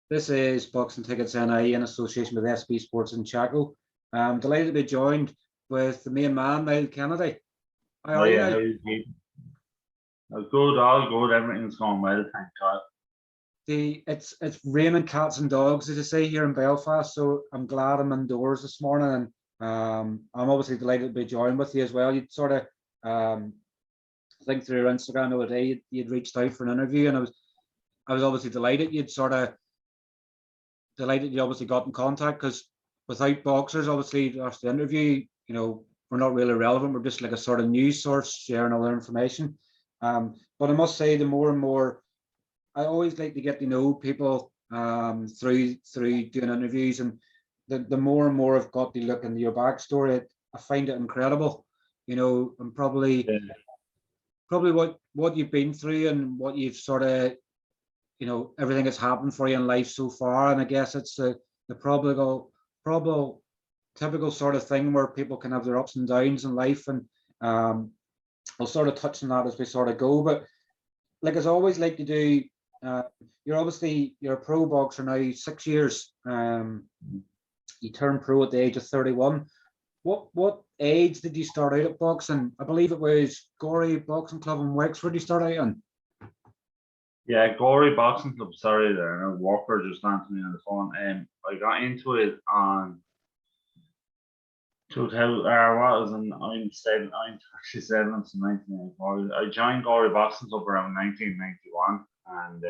This is Boxing Tickets NI in association with SB Sports in Chaco. I'm delighted to be joined with the main man, Niall Kennedy. How are you, How Niall? you keep? Good, all good. Everything's going well, thank God. It's raining cats and dogs, as you say, here in Belfast. So I'm glad I'm indoors this morning, and I'm obviously delighted to be joined with you as well. You'd sort of think through your Instagram the other day you'd reached out for an interview, and I was obviously delighted. Delighted you obviously got in contact, because without boxers, obviously after the interview, we're not really relevant. We're just like a sort of news source sharing all their information. But I must say, the more and more, I always like to get to know people through doing interviews, and the more and more I've got to look into your backstory, I find it incredible. And probably what you've been through and what you've sort of, everything that's happened for you in life so far. And I guess it's the probable typical sort of thing where people can have their ups and downs in life, and I'll sort of touch on that as we sort of go. But like as I always like to do, you're a pro boxer now, 6 years. You turned pro at the age of 31. What age did you start out at boxing? I believe it was Gorey Boxing Club in Wexford you started out in. Yeah, Gorey Boxing Club. Sorry, there. Walker just answered me on the phone. I got into it on 2000. What was in? I'm 37 to 1984. I joined Gorey Boxing Club around 1991, and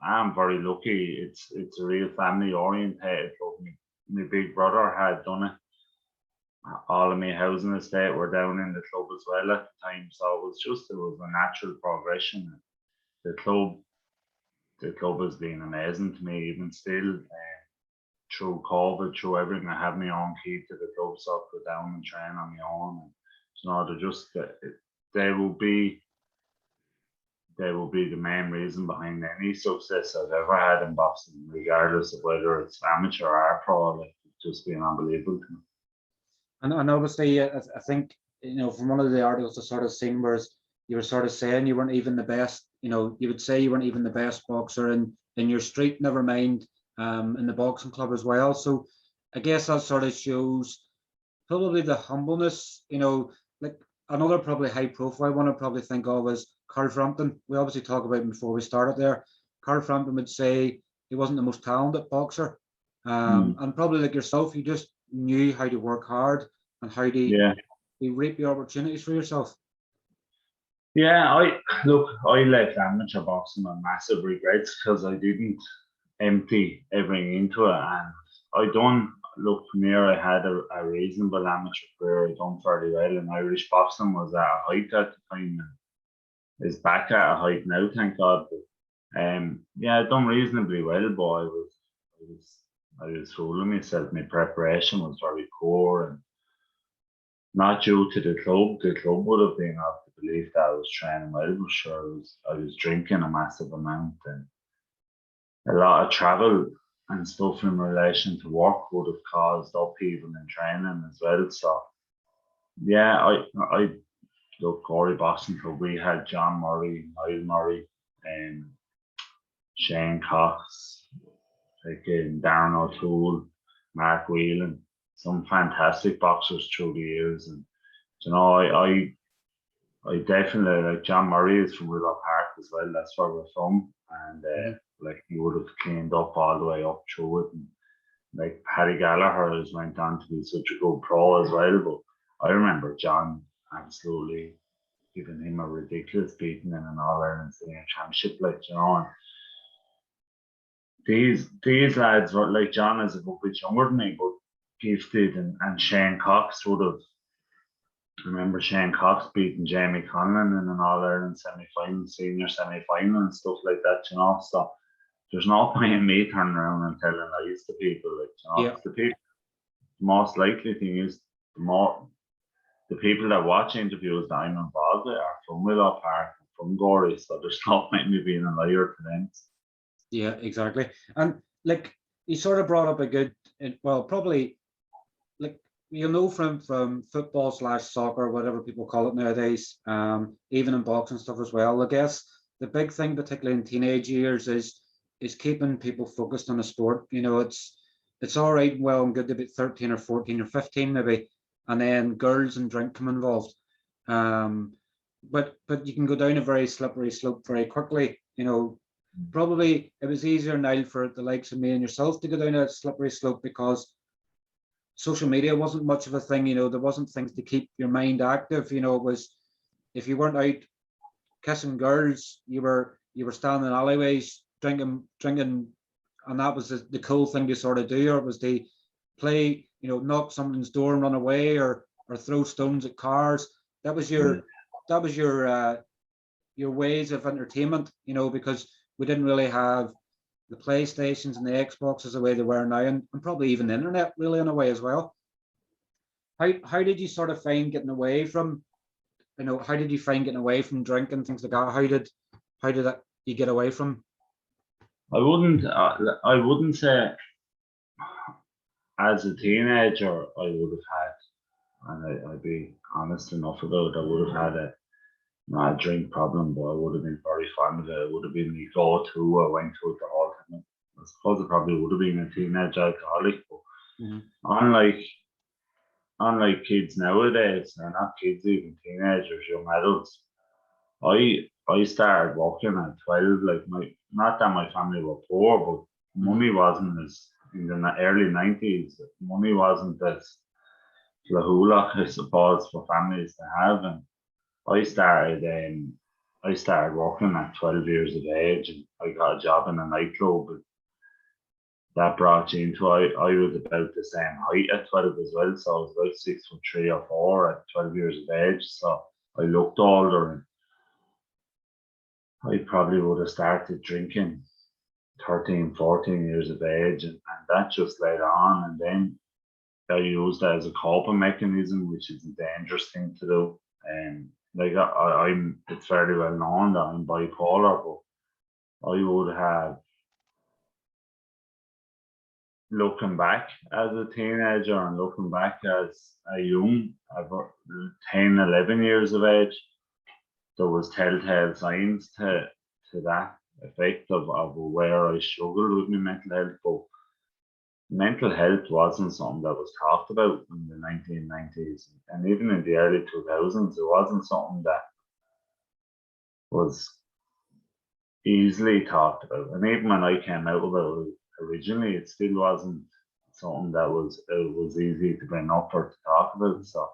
I'm very lucky. It's a real family orientated club. My big brother had done it. All of my housing estate were down in the club as well at the time, so it was a natural progression. The club has been amazing to me, even still. Through COVID, through everything, I have my own key to the club, so I go down and train on my own. And, they're just they will be the main reason behind any success I've ever had in boxing, regardless of whether it's amateur or pro. Like, it's just been unbelievable to me. And obviously, I think, from one of the articles I sort of seen, whereas you were sort of saying you weren't even the best, you would say you weren't even the best boxer in your street, never mind in the boxing club as well. So I guess that sort of shows probably the humbleness, like another probably high profile one I probably think of is Frampton. We obviously talked about him before we started there. Frampton would say he wasn't the most talented boxer. And probably like yourself, you just knew how to work hard and how to reap the opportunities for yourself. Yeah, I left amateur boxing with massive regrets because I didn't empty everything into it, and from here I had a reasonable amateur career. I done fairly well, and Irish boxing was at a height at the time, and is back at a height now, thank God. But I done reasonably well, but I was fooling myself. My preparation was very poor, and not due to the club. The club would have been of the belief that I was training well, but sure, I was drinking a massive amount, and a lot of travel and stuff in relation to work would have caused upheaval in training as well. So yeah, I look, Gorey Boxing Club. We had John Murray, Niall Murray, and Shane Cox, Darren O'Toole, Mark Whelan, some fantastic boxers through the years. And I definitely like John Murray is from Willow Park as well. That's where we're from, and like he would have cleaned up all the way up through it. And like Paddy Gallagher has went on to be such a good pro as well. But I remember John absolutely giving him a ridiculous beating in an All-Ireland Senior Championship, and these lads were like, John is a good bit younger than me, but gifted, and Shane Cox would have. I remember Shane Cox beating Jamie Conlon in an All-Ireland semi-final, senior semi-final, and stuff like that. So there's no point in me turning around and telling lies to people. The people. The most likely thing is the people that watch interviews that I'm involved with are from Willow Park, from Gorey, so there's no point in me being a liar to them. Yeah, exactly. And like you sort of brought up a good, well, probably like from football / soccer, whatever people call it nowadays, even in boxing stuff as well. I guess the big thing, particularly in teenage years, is is keeping people focused on a sport. You know, it's all right, well and good to be 13 or 14 or 15 maybe, and then girls and drink come involved. But you can go down a very slippery slope very quickly. You know, probably it was easier, Niall, for the likes of me and yourself to go down a slippery slope because social media wasn't much of a thing. You know, there wasn't things to keep your mind active. You know, it was, if you weren't out kissing girls, you were standing in alleyways drinking, and that was the cool thing to sort of do, or it was to play, you know, knock someone's door and run away, or throw stones at cars. That was your ways of entertainment, you know, because we didn't really have the PlayStations and the Xboxes the way they were now, and probably even the internet really in a way as well. How did you sort of find getting away from, you know, how did you find getting away from drinking, things like that? How did that you get away from? I wouldn't say as a teenager I would have had, and I'd be honest enough about it, I would have had not a drink problem, but I would have been very fond of it. It would have been the go-to. I went to it the whole time. I suppose it probably would have been a teenage alcoholic, but unlike kids nowadays, they're not kids, even teenagers, young adults. I started working at 12. Like, not that my family were poor, but money wasn't as, in the early 90s, money wasn't as lahula, I suppose, for families to have. And I started working at 12 years of age, and I got a job in a nightclub. And that brought you into, I was about the same height at 12 as well, so I was about 6'3" or 4" at 12 years of age. So I looked older, and I probably would have started drinking 13, 14 years of age, and that just led on. And then I used that as a coping mechanism, which is a dangerous thing to do. And like, it's fairly well known that I'm bipolar, but I would have, looking back as a teenager and looking back as a young, 10, 11 years of age, there was telltale signs to that effect of where I struggled with my mental health. But mental health wasn't something that was talked about in the 1990s, and even in the early 2000s, it wasn't something that was easily talked about. And even when I came out about it originally, it still wasn't something that was easy to bring up or to talk about. So,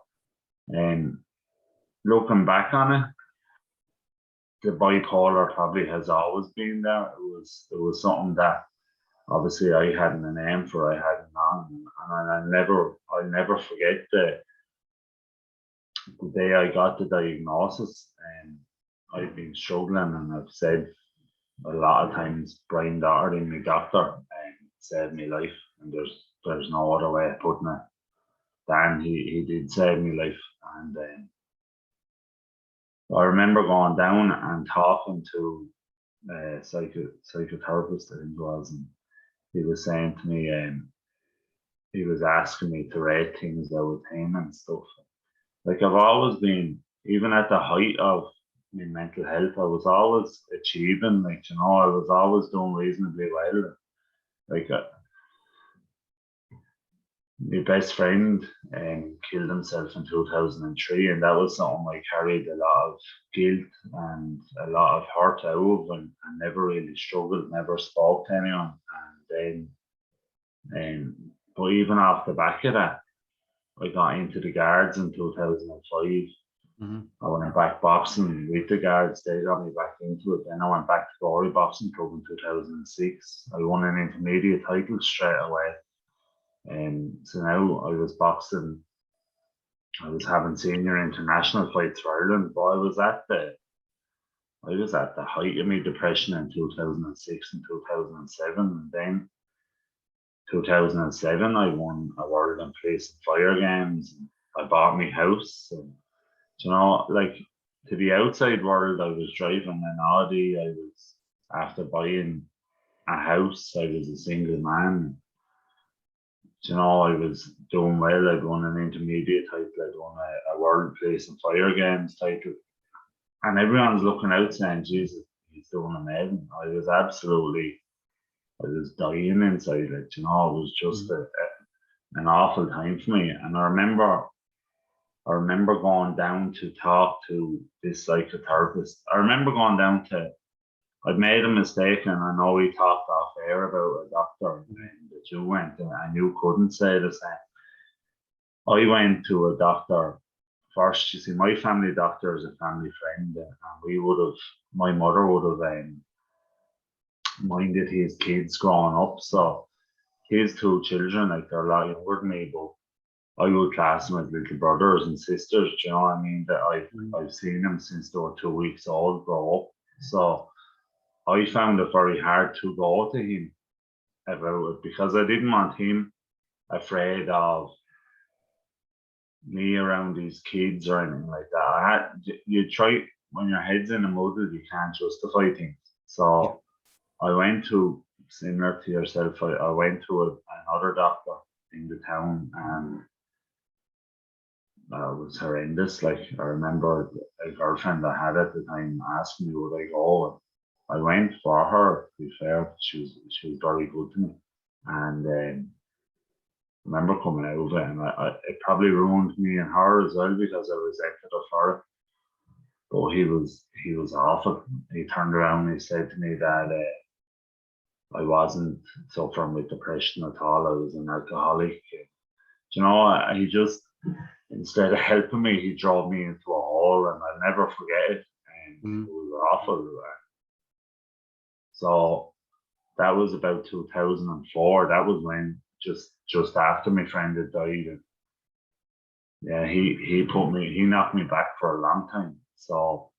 looking back on it, the bipolar probably has always been there. It was something that obviously I hadn't a name for, I hadn't known, and I'll never forget the day I got the diagnosis. And I've been struggling, and I've said a lot of times Brian Doherty, my doctor, saved my life, and there's no other way of putting it. Dan, he did save my life. And I remember going down and talking to a psychotherapist, I think it was, and he was saying to me, he was asking me to rate things out of 10 and stuff. Like, I've always been, even at the height of my mental health, I was always achieving, like, you know, I was always doing reasonably well. Like, my best friend killed himself in 2003, and that was something I carried a lot of guilt and a lot of hurt out of, and never really struggled, never spoke to anyone. And then, but even off the back of that, I got into the Guards in 2005. I went back boxing with the Guards. They got me back into it. Then I went back to Gorey Boxing Club in 2006. I won an intermediate title straight away. So now I was boxing. I was having senior international fights for Ireland, but I was at the height of my depression in 2006 and 2007, and then 2007 I won a world in police and fire games. And I bought my house. And, you know, like, to the outside world, I was driving an Audi. I was, after buying a house, I was a single man. You know, I was doing well. I'd won an intermediate title. I'd won a world police and fire games title. And everyone's looking out saying, Jesus, he's doing amazing. I was absolutely I was dying inside, like, you know, it was just an awful time for me. And I remember going down to talk to this psychotherapist. I remember going down to, I'd made a mistake, and I know we talked off air about a doctor that you went to, and you couldn't say the same. I went to a doctor first. You see, my family doctor is a family friend, and my mother would have minded his kids growing up. So his two children, like, they're a lot younger than me, but I would class them as little brothers and sisters. Do you know what I mean? That I've seen them since they were 2 weeks old grow up. So I found it very hard to go to him about it because I didn't want him afraid of me around these kids or anything like that. You try, when your head's in a muddle, you can't justify things. So I went to, similar to yourself, I went to another doctor in the town, and it was horrendous. Like, I remember a girlfriend I had at the time asked me would I go. I went for her. To be fair, she was very good to me, and I remember coming out of it, and it probably ruined me and her as well because I resented her for it. But he was awful. He turned around and he said to me that I wasn't suffering with depression at all. I was an alcoholic. You know, he just, instead of helping me, he drove me into a hole, and I'll never forget it. And it was awful. So that was about 2004. That was when just after my friend had died. And yeah, he knocked me back for a long time. So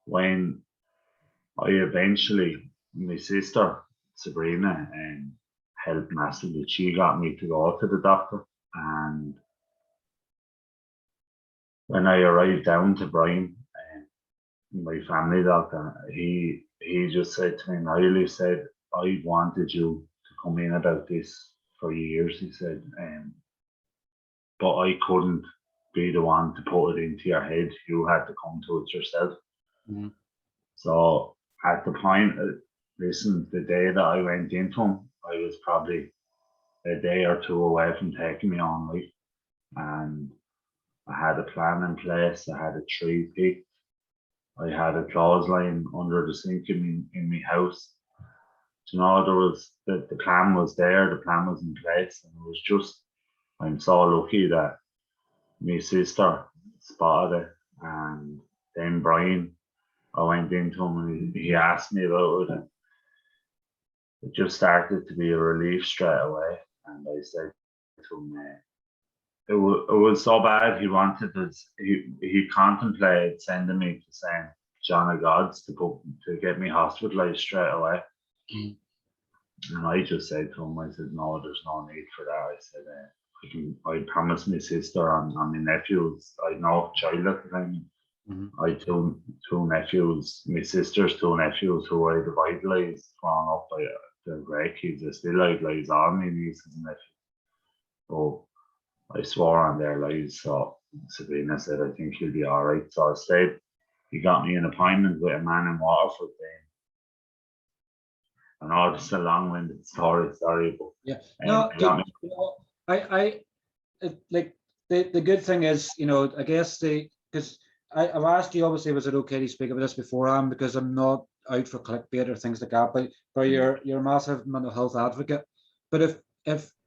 when I eventually, my sister Sabrina helped massively. She got me to go to the doctor, and when I arrived down to Brian, my family doctor, he just said to me, Niall, he said, I wanted you to come in about this for years, he said, but I couldn't be the one to put it into your head. You had to come to it yourself. So at the point, listen, the day that I went into him, I was probably a day or two away from taking my own life. And I had a plan in place. I had a tree picked. I had a clothesline under the sink in my house. You know, there was the plan was there, the plan was in place, and it was just, I'm so lucky that my sister spotted it, and then Brian, I went into him and he asked me about it, and it just started to be a relief straight away. And I said to him, it was so bad. He wanted this. He contemplated sending me to St. John of God's to get me hospitalized straight away. And I just said to him, I said, no, there's no need for that. I said, I promised my sister and my nephews. I had no child at the time. I had two nephews, my sister's two nephews who I'd idolized growing up. They're great kids. I still idolize all my nieces and nephews. But I swore on their lives. So Sabrina said, I think he'll be all right. So I stayed. He got me an appointment with a man in Waterford then. I know it's a long-winded story, sorry, but yeah, no, like the good thing is, you know, I guess because I've asked you, obviously, was it okay to speak about this beforehand, because I'm not out for clickbait or things like that, but you're a massive mental health advocate. But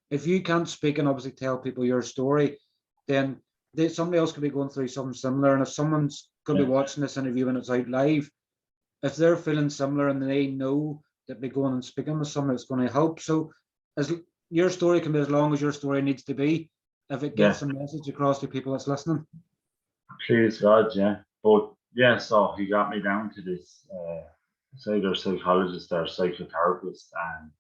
if you can't speak and obviously tell people your story, then somebody else could be going through something similar, and if someone's going to be watching this interview and it's out live, if they're feeling similar and they know that be going and speaking with someone, that's going to help. So as your story can be as long as your story needs to be, if it gets a message across to people that's listening. Please God, yeah. But yeah, so he got me down to this either psychologist or psychotherapist, and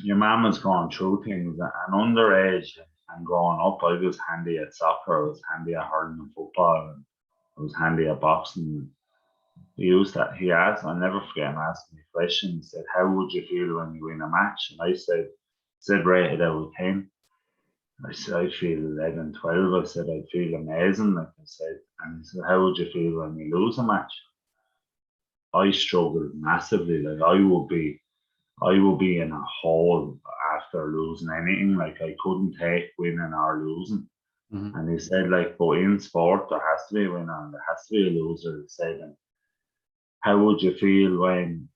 your mum was going through things, and underage and growing up, I was handy at soccer, I was handy at hurling and football, and I was handy at boxing. He asked, I'll never forget him asking me a question. He said, how would you feel when you win a match? And I said rated out of 10. I said, I feel 11, 12. I said, I feel amazing. Like I said, and he said, how would you feel when you lose a match? I struggled massively. Like, I would be I would be in a hole after losing anything. Like I couldn't take winning or losing. Mhm. And he said, like, but in sport there has to be a winner and there has to be a loser. He said, and how would you feel when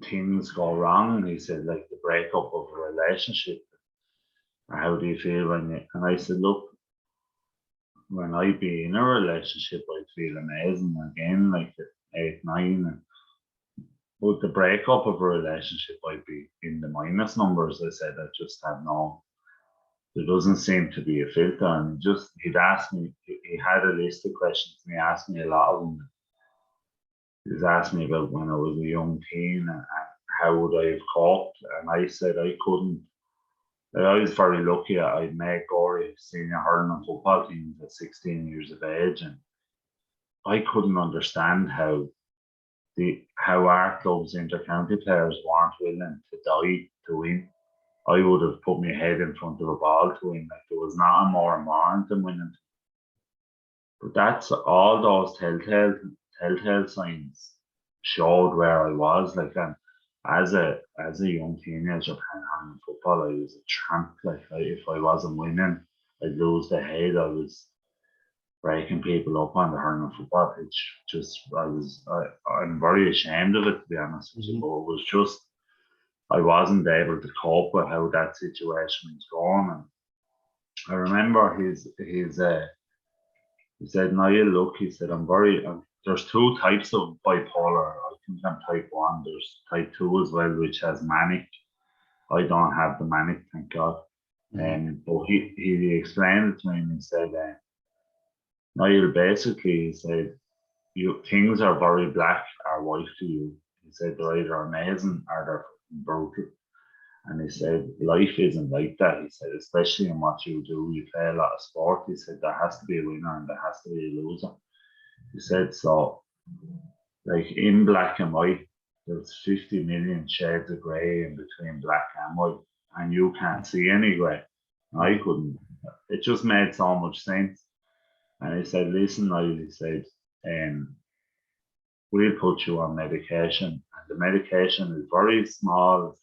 things go wrong? He said, like the breakup of a relationship. Or how do you feel when you? And I said, look, when I be in a relationship, I'd feel amazing again, like at 8, 9. But the breakup of a relationship, I'd be in the minus numbers. I said, I just have no. There doesn't seem to be a filter, and he'd asked me. He had a list of questions, and he asked me a lot of them. He was asking me about when I was a young teen and how would I have coped, and I said I couldn't. Like, I was very lucky. I'd made Gorey senior hurling and football teams at 16 years of age, and I couldn't understand how our club's inter-county players weren't willing to die to win. I would have put my head in front of a ball to win. Like there was not a more important than winning. But that's all those telltale signs showed where I was. Like, and as a young teenager playing hurling football, I was a tramp. Like if I wasn't winning, I'd lose the head. I was breaking people up on the hurling football pitch. I'm very ashamed of it, to be honest with you. But it was just I wasn't able to cope with how that situation was going. And I remember he said, Niall, look, he said, there's two types of bipolar. I think I'm type 1. There's type 2 as well, which has manic. I don't have the manic, thank God. But he explained it to me and he said, Niall, basically, he said, things are very black or white to you. He said, they're either amazing or they're brutal. And he said, life isn't like that. He said, especially in what you do, you play a lot of sport. He said, there has to be a winner and there has to be a loser. He said, so, like in black and white, there's 50 million shades of grey in between black and white, and you can't see any grey. I couldn't. It just made so much sense. And he said, listen, he said, we'll put you on medication. And the medication is very small,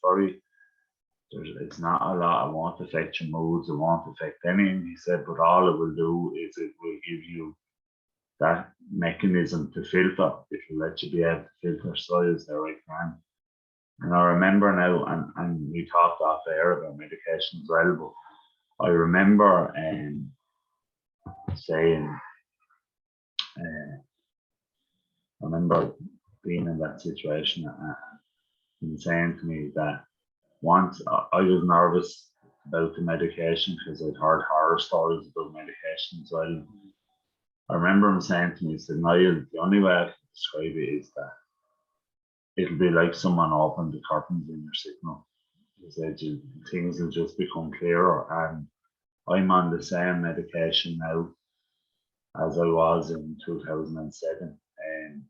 it's not a lot, it won't affect your moods, it won't affect anything. He said, but all it will do is it will give you that mechanism to filter. It will let you be able to filter soils the right time. And I remember now, and we talked off air about medication as well, but I remember saying, I remember being in that situation and saying to me that once I was nervous about the medication because I'd heard horror stories about medication as well. I remember him saying to me, he said, Niall, the only way I can describe it is that it'll be like someone opened the curtains in your signal. He said, things will just become clearer. And I'm on the same medication now as I was in 2007. And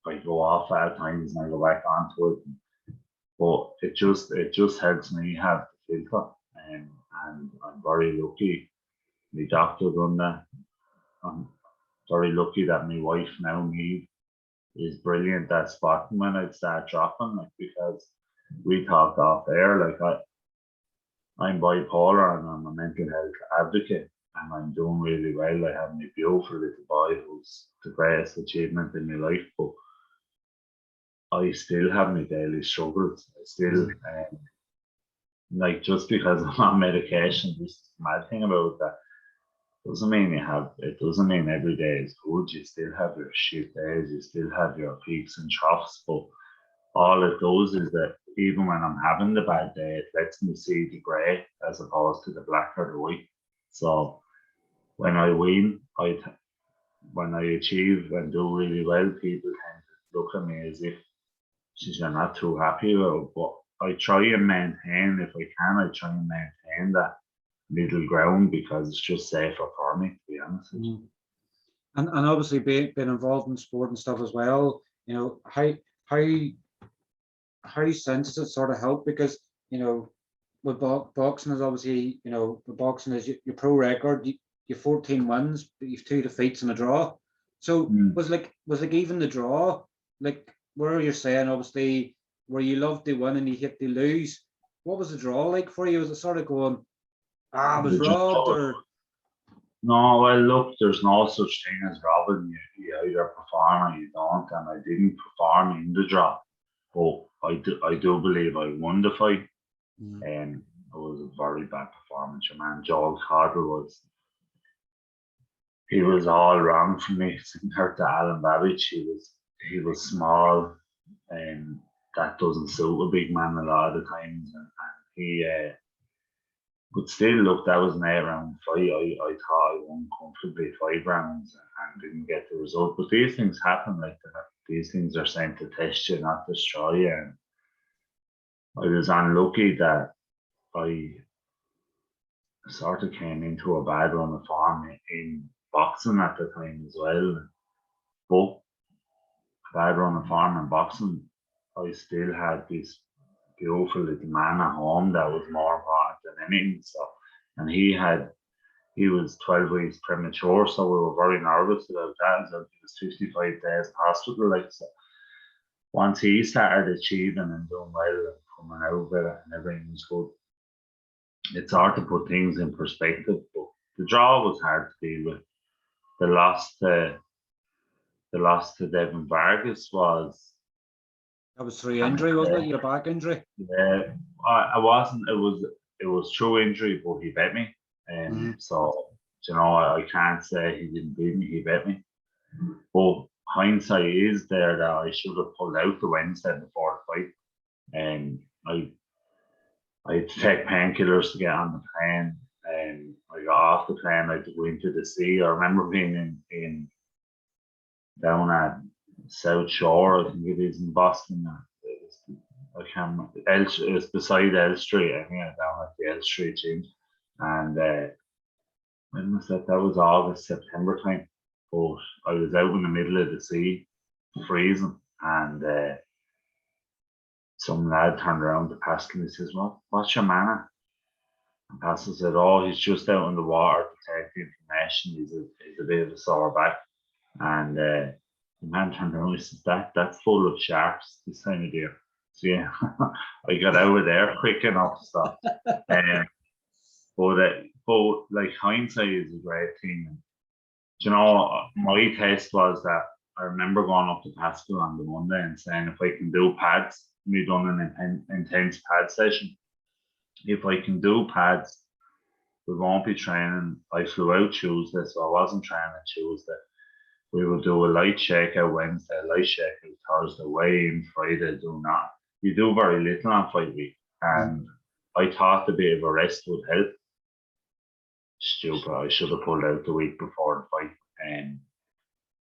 I go off at times and I go back onto it. But it just helps me have the filter, and I'm very lucky. My doctor done that. I'm very lucky that my wife now, Niamh, is brilliant at spotting when I'd start dropping, like because we talked off air. Like I'm bipolar and I'm a mental health advocate, and I'm doing really well. I have my beautiful little boy who's the greatest achievement in my life, but I still have my daily struggles. I still, like, just because I'm on medication, this is the mad thing about that. It doesn't mean every day is good. You still have your shit days, you still have your peaks and troughs, but all it does is that even when I'm having the bad day, it lets me see the grey as opposed to the black or the white. So when I win, when I achieve and do really well, people tend to look at me as if you're not too happy about it. But I try and maintain, if I can, I try and maintain that middle ground because it's just safer for me, to be honest with you. And obviously being involved in sport and stuff as well, you know, how senses it sort of help, because, you know, with boxing is obviously, you know, the boxing is your pro record, you 14 wins, but you've 2 defeats and a draw. So was like even the draw, like where you're saying obviously where you love to win and you hate to lose. What was the draw like for you? Was it sort of going, I was robbed, or? No, well, look, there's no such thing as robbing. You either perform or you don't, and I didn't perform in the draw, but I do believe I won the fight. And it was a very bad performance. Your man Joel Cardle he was all wrong for me compared to Allen Babic. He was small, and that doesn't suit a big man a lot of the times. And he, but still, look, that was an 8-round fight. I thought I won comfortably 5 rounds and didn't get the result. But these things happen like that. These things are sent to test you, not destroy you. And I was unlucky that I sort of came into a bad run of form in boxing at the time as well. But a bad run of form in boxing, I still had this beautiful little man at home that was more important than anything. So, and he was 12 weeks premature, so we were very nervous about that. So he was 55 days in hospital. Like, so once he started achieving and doing well and coming out of it and everything was good, it's hard to put things in perspective. But the draw was hard to deal with. The loss to Devin Vargas was. That was through injury, wasn't it? Your back injury. Yeah, I wasn't. It was through injury, but he bet me, and so you know I can't say he didn't beat me. He bet me, but hindsight is there that I should have pulled out the Wednesday before the fight, and I had to take painkillers to get on the plane, and I got off the plane. I had to go into the sea. I remember being in down at South Shore, I think it is in Boston. I can't remember. It was beside L Street, I think, down at the L Street gym. And when was that? That was August, September time. But I was out in the middle of the sea, freezing, and some lad turned around to Pascal and he says, what's your manner? And Pascal said, oh, he's just out in the water to take the information. He's a bit of a sore back. And the man turned around and says, that's full of sharks this time of year. So yeah, I got out of there quick enough. So, but like hindsight is a great thing. You know, my test was that I remember going up to Pascal on the Monday and saying, if I can do pads, we done an intense pad session. If I can do pads, we won't be training. I flew out Tuesday, so I wasn't training Tuesday. We will do a light shakeout Wednesday, a light shakeout Thursday, weigh in Friday, do not. You do very little on fight week. And I thought a bit of a rest would help. Stupid, I should have pulled out the week before the fight. And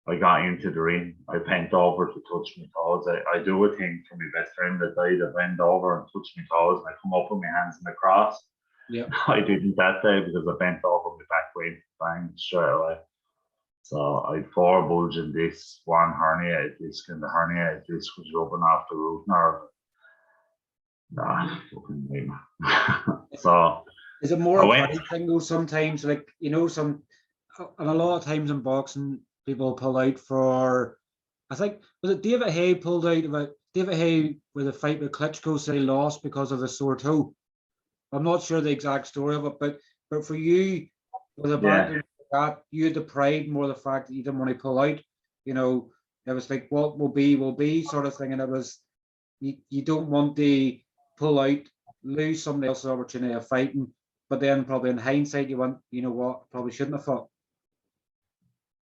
I got into the ring. I bent over to touch my toes. I do a thing for my best friend that died. I bend over and touch my toes and I come up with my hands in the cross. Yeah. I didn't that day because I bent over my back weight, bang, straight away. So I had 4 bulging discs, 1 herniated disc, and the herniated disc was rubbing off the root nerve. Nah, fucking nightmare. So is it more a pride thing though sometimes? Like, you know, and a lot of times in boxing, people pull out for, I think, was it David Hay pulled out about David Hay with a fight with Klitschko, said he lost because of a sore toe. I'm not sure the exact story of it, but for you, with a background like that, you had the pride more the fact that you didn't want to pull out. You know, it was like what will be sort of thing, and it was you don't want to pull out, lose somebody else's opportunity of fighting, but then probably in hindsight you want, you know what, probably shouldn't have fought.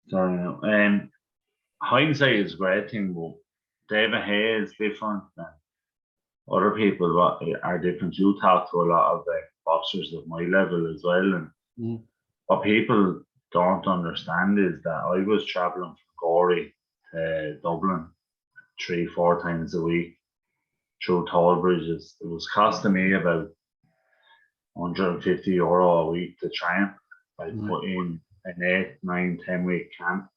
Sorry, hindsight is a great thing, but David Hay is different than other people are different. You talk to a lot of boxers of my level as well, and what people don't understand is that I was travelling from Gorey to Dublin 3-4 times a week through toll bridges. It was costing me about €150 a week to train. I put in an 8, 9, 10 week camp,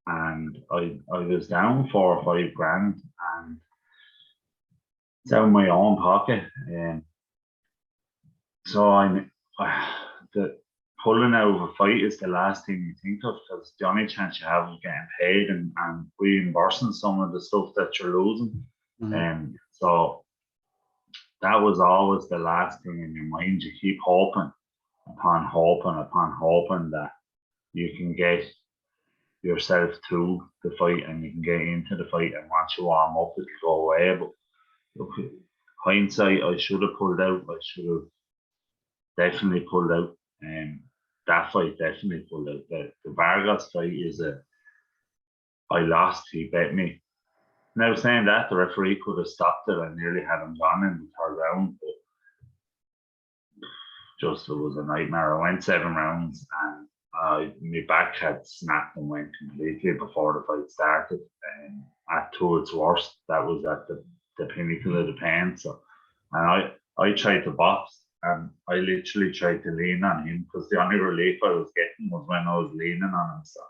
and I was down 4 or 5 grand, and it's out of my own pocket. So the pulling out of a fight is the last thing you think of, because the only chance you have of getting paid and reimbursing some of the stuff that you're losing. So So that was always the last thing in your mind. You keep hoping upon hoping that you can get yourself through the fight and you can get into the fight, and once you warm up it'll go away. But look, hindsight, I should have pulled out. I should have definitely pulled out. That fight definitely pulled out. The Vargas fight I lost, he bet me. Now saying that, the referee could have stopped it and nearly had him gone in the third round, but just it was a nightmare. I went 7 rounds and my back had snapped and went completely before the fight started. At its worst, that was at the pinnacle of the pain. So, and I tried to box, and I literally tried to lean on him because the only relief I was getting was when I was leaning on him. So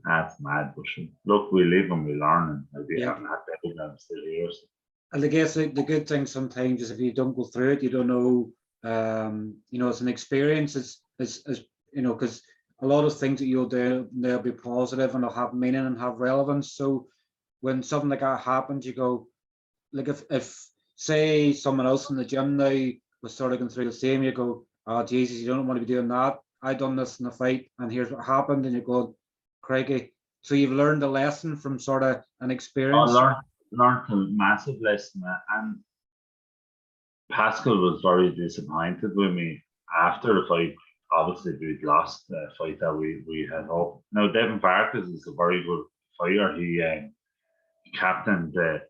that's mad. But look, we live and we learn, and I haven't had that. I'm still here. So. And I guess the good thing sometimes is if you don't go through it, you don't know. It's an experience. It's because a lot of things that you'll do, they'll be positive and they'll have meaning and have relevance. So when something like that happens, you go, like if say someone else in the gym now was sort of going through the same, you go, oh Jesus, you don't want to be doing that. I done this in a fight and here's what happened, and you go, crikey. So you've learned a lesson from sort of an experience. I learned a massive lesson, and Pascal was very disappointed with me after the fight. Obviously, we'd lost the fight that we had hoped. Now, Devin Vargas is a very good fighter. He captained the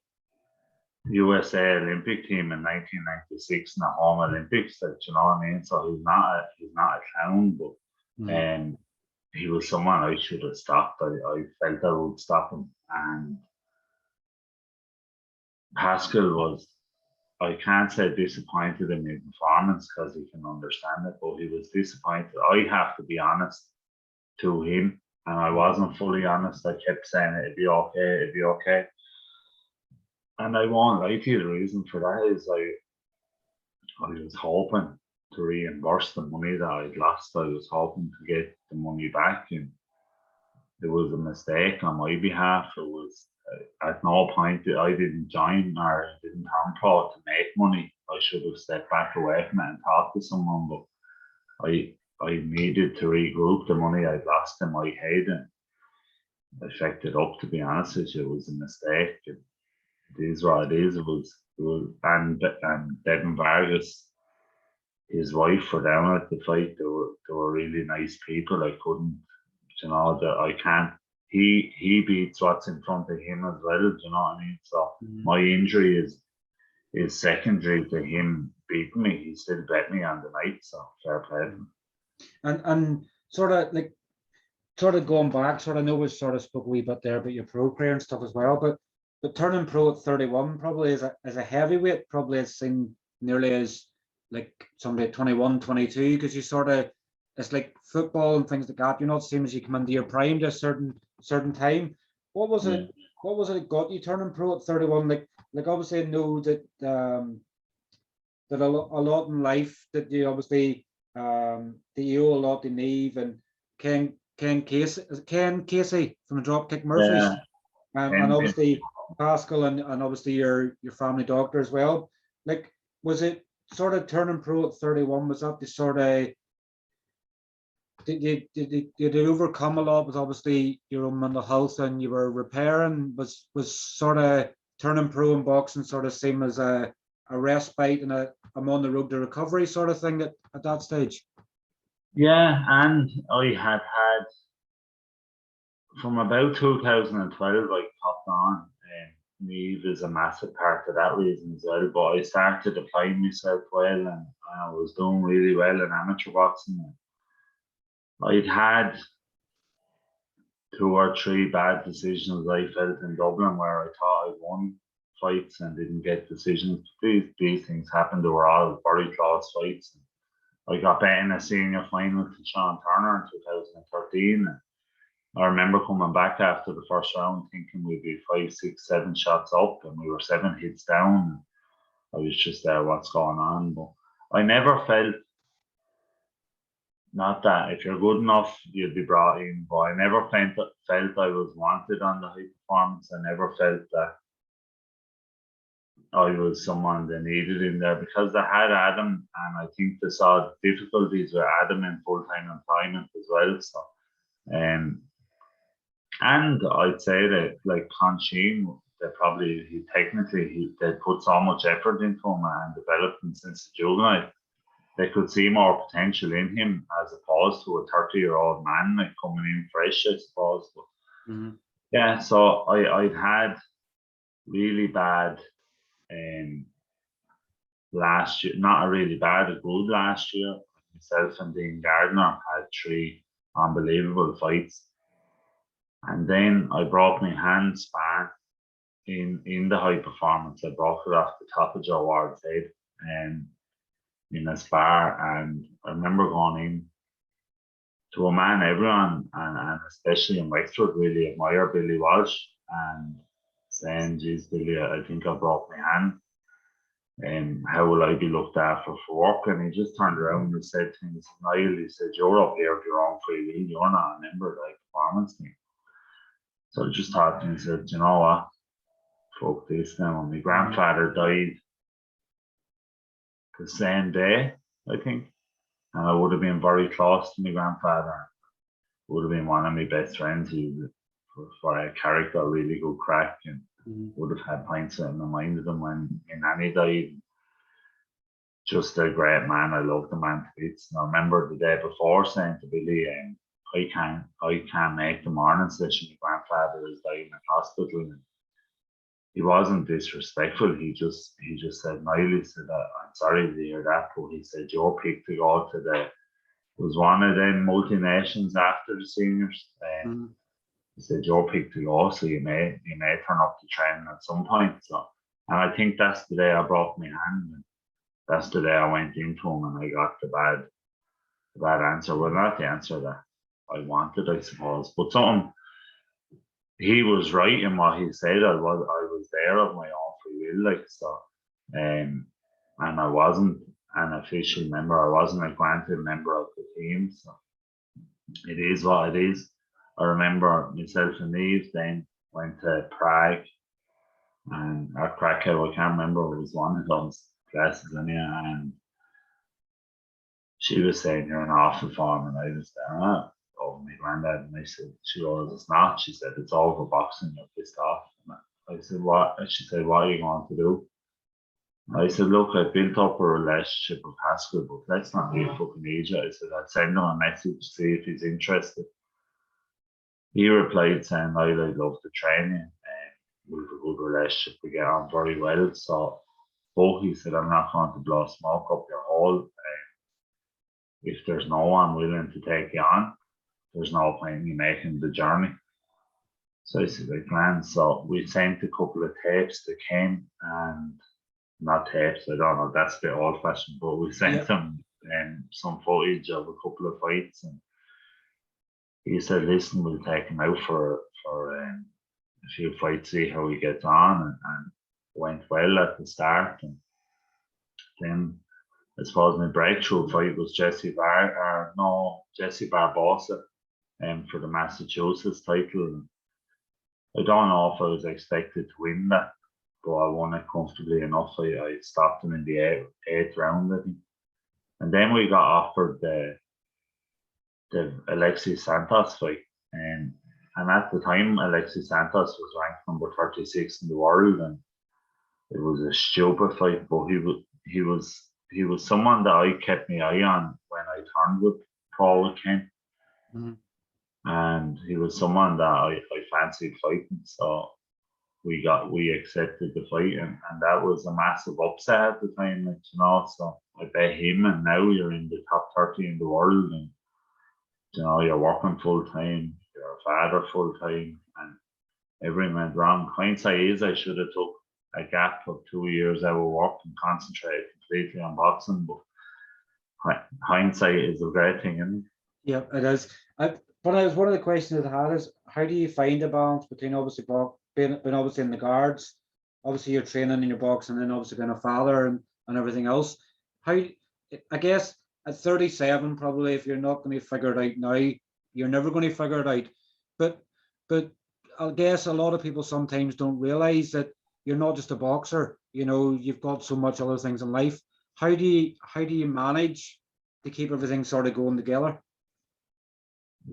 USA Olympic team in 1996 in the home Olympics. You know what I mean? So he's not a clown, but he was someone I should have stopped. I felt I would stop him, and Pascal was, I can't say disappointed in his performance because he can understand it, but he was disappointed. I have to be honest to him, and I wasn't fully honest. I kept saying it'd be okay. And I won't lie to you, the reason for that is I was hoping to reimburse the money that I'd lost. I was hoping to get the money back, and it was a mistake on my behalf. It was at no point I didn't join or didn't turn pro to make money. I should have stepped back away from it and talked to someone, but I needed to regroup the money I'd lost in my head, and I effected it up, to be honest with you. It was a mistake. It is what it is. It was and Devin Vargas, his wife, were down at the fight. They were really nice people. I couldn't, that I can't. He beats what's in front of him as well. Do you know what I mean? So my injury is secondary to him beating me. He still bet me on the night, so fair play. And sort of going back, I know we sort of spoke a wee bit there about your pro career and stuff as well, but turning pro at 31 probably as a heavyweight probably has seen nearly as like somebody at 21, 22, because you sort of, it's like football and things like that. You're not the same as you come into your prime to a certain time. What was it? What was it that got you turning pro at 31? Like obviously I know that that a lot in life that you obviously that you owe a lot to Niamh and Ken Casey from Dropkick Murphys, and obviously Pascal and obviously your family doctor as well. Like, was it sort of turning pro at 31? Was that the sort of, did it overcome a lot with obviously your own mental health and you were repairing? Was sort of turning pro in boxing sort of same as a respite and I'm on the road to recovery sort of thing at that stage? Yeah, and I had from about 2012 I popped on, and Niamh is a massive part of that reason as well. But I started applying myself well, and I was doing really well in amateur boxing. I'd had 2 or 3 bad decisions I felt in Dublin where I thought I won fights and didn't get decisions. These things happened. They were all very close fights. I got bet in a senior final to Sean Turner in 2013. And I remember coming back after the first round thinking we'd be 5, 6, 7 shots up, and we were 7 hits down. I was just there, what's going on? But I never felt, not that if you're good enough, you'd be brought in, but I never felt I was wanted on the high performance. I never felt that I was someone they needed in there because they had Adam, and I think they saw difficulties with Adam in full-time employment as well. So, and I'd say that like Concheen, they put so much effort into him and developed him since the juvenile. They could see more potential in him as opposed to a 30-year-old man like coming in fresh, I suppose. But, yeah, so I'd had really bad last year, not a really bad, a good last year. Myself and Dean Gardner had 3 unbelievable fights. And then I broke my hand span in the high performance. I broke it off the top of Joe Ward's head in a spar. And I remember going in to a man everyone, and especially in Wexford, really admire Billy Walsh and saying, geez, Billy, I think I broke my hand. How will I be looked after for work? And he just turned around and said to me, Niall, he said, you're up here of your own free will, you're not a member of the performance team. So I just thought to myself, you know what? Fuck this now. And my grandfather died the same day, I think. And I would have been very close to my grandfather. Would have been one of my best friends. He was for a character, really good crack, and would have had pints in the mind of him when my nanny died. Just a great man. I loved the man to bits. And I remember the day before saying to Billy, I can't make the morning session. My grandfather is dying in hospital. And he wasn't disrespectful. He just said, Niall, he said, I'm sorry to hear that, but he said, your pick to go to was one of them multinations after the seniors. He said, your pick to go, so you may turn up to training at some point. So, and I think that's the day I broke my hand. And that's the day I went into him and I got the bad answer. Well, not the answer that I wanted, I suppose, but something. He was right in what he said. I was there of my own free will, like so, and I wasn't an official member. I wasn't a granted member of the team. So it is what it is. I remember myself and Niamh then went to Prague and or Krakow. I can't remember. It was one of those places in here, and she was saying you're in awful form, and I was there. Oh, my granddad, and I said, she goes, it's not. She said, it's over boxing, you're pissed off. And I said, what? And she said, what are you going to do? And I said, look, I built up a relationship with Pascal, but let's not be a fucking idiot. I said, I'd send him a message to see if he's interested. He replied saying, I'd love to train you, and we have a good relationship, we get on very well. So, but he said, I'm not going to blow smoke up your hole. If there's no one willing to take you on, there's no point in you making the journey. So I said, I plan. So we sent a couple of tapes that came, and not tapes, I don't know, that's a bit old fashioned, but we sent them some footage of a couple of fights. And he said, listen, we'll take him out for a few fights, see how he gets on. And went well at the start. And then I suppose my breakthrough fight was Jesse Barbosa. For the Massachusetts title. I don't know if I was expected to win that, but I won it comfortably enough. I stopped him in the eighth round, I think. And then we got offered the Alexis Santos fight. And at the time, Alexis Santos was ranked number 36 in the world, and it was a stupid fight, but he was someone that I kept my eye on when I turned pro with Ken. And he was someone that I fancied fighting, so we accepted the fight, and that was a massive upset at the time, like, you know. So I bet him, and now you're in the top 30 in the world, and you know you're working full time, you're a father full time, and everything went wrong. Hindsight is I should have took a gap of 2 years out of work and concentrated completely on boxing, but hindsight is a great thing, isn't it? Yeah, it is. But I was one of the questions I had is, how do you find a balance between obviously being obviously in the guards, obviously you're training in your box, and then obviously being a father and everything else? I guess at 37, probably, if you're not going to figure it out now, you're never going to figure it out. But I guess a lot of people sometimes don't realize that you're not just a boxer, you know, you've got so much other things in life. How do you manage to keep everything sort of going together?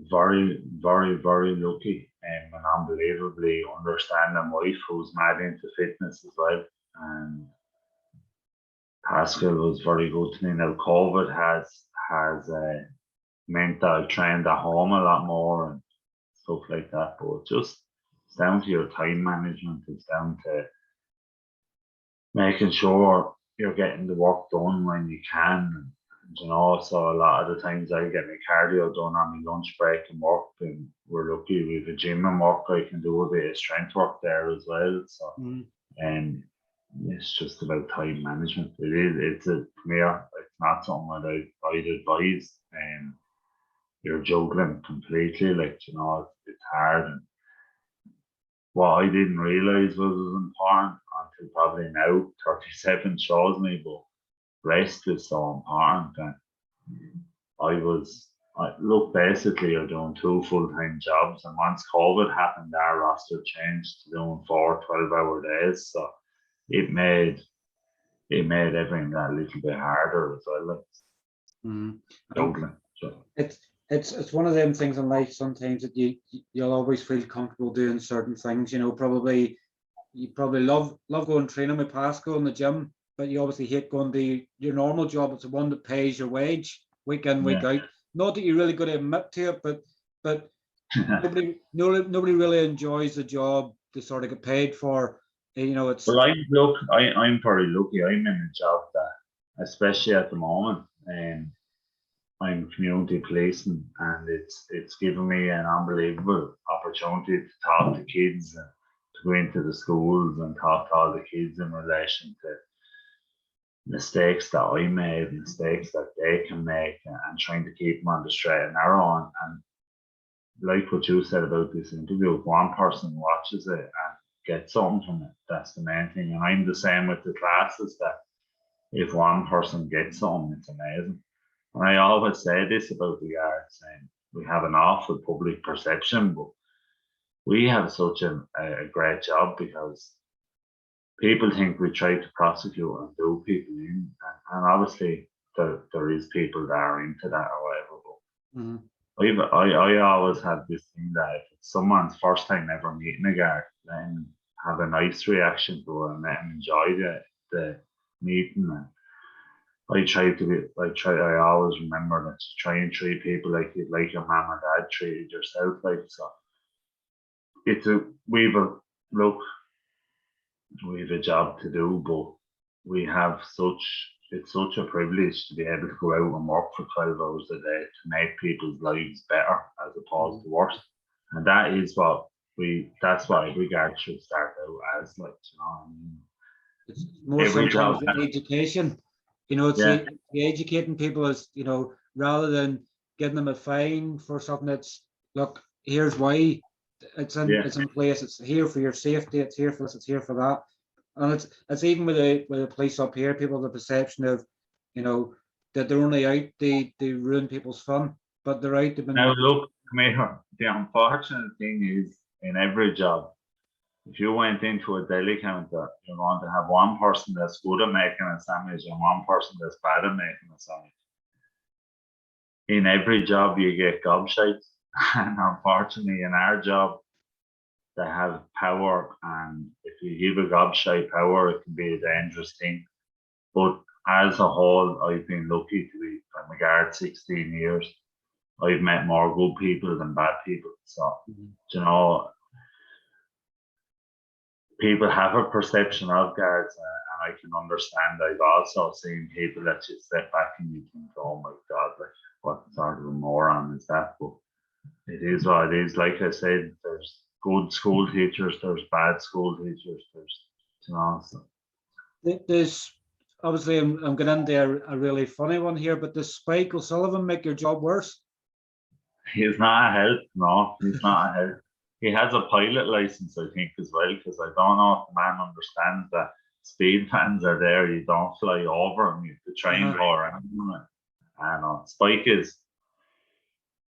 Very, very, very lucky, and an unbelievably understanding wife who's mad into fitness as well. And Pascal was very good to me. Now COVID has meant that I've trained at home a lot more and stuff like that. But it's down to your time management. It's down to making sure you're getting the work done when you can. And, you know, so a lot of the times I get my cardio done on my lunch break and work, and we're lucky we have a gym and work. I can do a bit of strength work there as well. So, and it's just about time management. It's for me, it's not something that I'd advise. And you're juggling completely, like, you know, it's hard. And what I didn't realize was important until probably now, 37 shows me, but rest is so important. And look, basically, you're doing 2 full-time jobs. And once COVID happened, our roster changed to doing 4 12-hour days. So it made everything that little bit harder as well. Juggling. So. It's one of them things in life sometimes that you'll always feel comfortable doing certain things. You know, you probably love going training with Pascal in the gym, but you obviously hate going to your normal job. It's the one that pays your wage week in, week out. Not that you're really going to admit to it, but nobody really enjoys the job to sort of get paid for. You know, it's. Well, I'm very lucky. I'm in a job that, especially at the moment, I'm community policing, and it's given me an unbelievable opportunity to talk to kids and to go into the schools and talk to all the kids in relation to mistakes that I made, mistakes that they can make, and trying to keep them on the straight and narrow. And like what you said about this interview, if one person watches it and gets something from it, that's the main thing. And I'm the same with the classes, that if one person gets something, it's amazing. And I always say this about the arts, saying we have an awful public perception, but we have such a great job because people think we try to prosecute and do people in, and obviously there is people that are into that or whatever. But I always have this thing that if it's someone's first time ever meeting a guard, then have a nice reaction to it and let them enjoy the meeting. And I always remember that you try and treat people like you'd like your mum and dad treated yourself, like. So we have a job to do, but it's such a privilege to be able to go out and work for 12 hours a day to make people's lives better as opposed to worse. And that's what every guard should start out as, like, you know. It's more sometimes education. You know, it's educating people as, you know, rather than getting them a fine for something that's, look, here's why it's in place. It's here for your safety. It's here for this. It's here for that. And it's even with the police up here, people have the perception of, you know, that they're only out they ruin people's fun, but they're out. Now look, come here. The unfortunate thing is, in every job, if you went into a deli counter, you're going to have one person that's good at making a sandwich and one person that's bad at making a sandwich. In every job, you get gobshites, and unfortunately, in our job, they have power, and if you give a gobshite power, it can be a dangerous thing. But as a whole, I've been lucky to be from the guard 16 years. I've met more good people than bad people. So, you know, people have a perception of guards, and I can understand. I've also seen people that just step back and you think, oh my God, like, what sort of a moron is that? But it is what it is. Like I said, there's good school teachers, there's bad school teachers, there's, you know. So. There's obviously, I'm getting into a really funny one here, but does Spike O'Sullivan make your job worse? He's not a help. No, he's not a help. He has a pilot license, I think, as well, because I don't know if the man understands that speed fans are there. You don't fly over them, you have to train for him. And Spike is,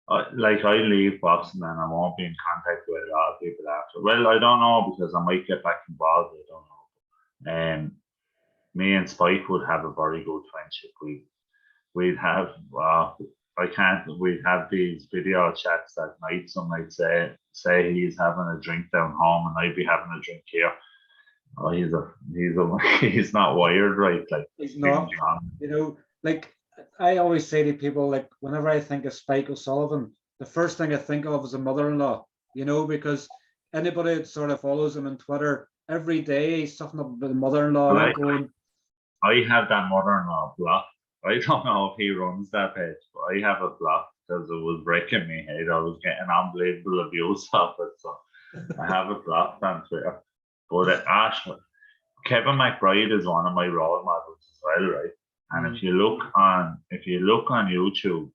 like, I leave boxing and I won't be in contact with a lot of people after. Well, I don't know, because I might get back involved. I don't know. me and Spike would have a very good friendship. We'd have we'd have these video chats at night. Some might say he's having a drink down home and I'd be having a drink here. Oh, he's not wired right. Like He's not. You know, like I always say to people, like whenever I think of Spike O'Sullivan, the first thing I think of is a mother-in-law. You know, because anybody that sort of follows him on Twitter every day, he's something about the mother-in-law Right. going. I have that mother-in-law blocked. I don't know if he runs that page, but I have it blocked because it was breaking me head. I was getting unbelievable abuse of it, so I have it blocked on Twitter. But Kevin McBride is one of my role models as well, right? And if you look on YouTube,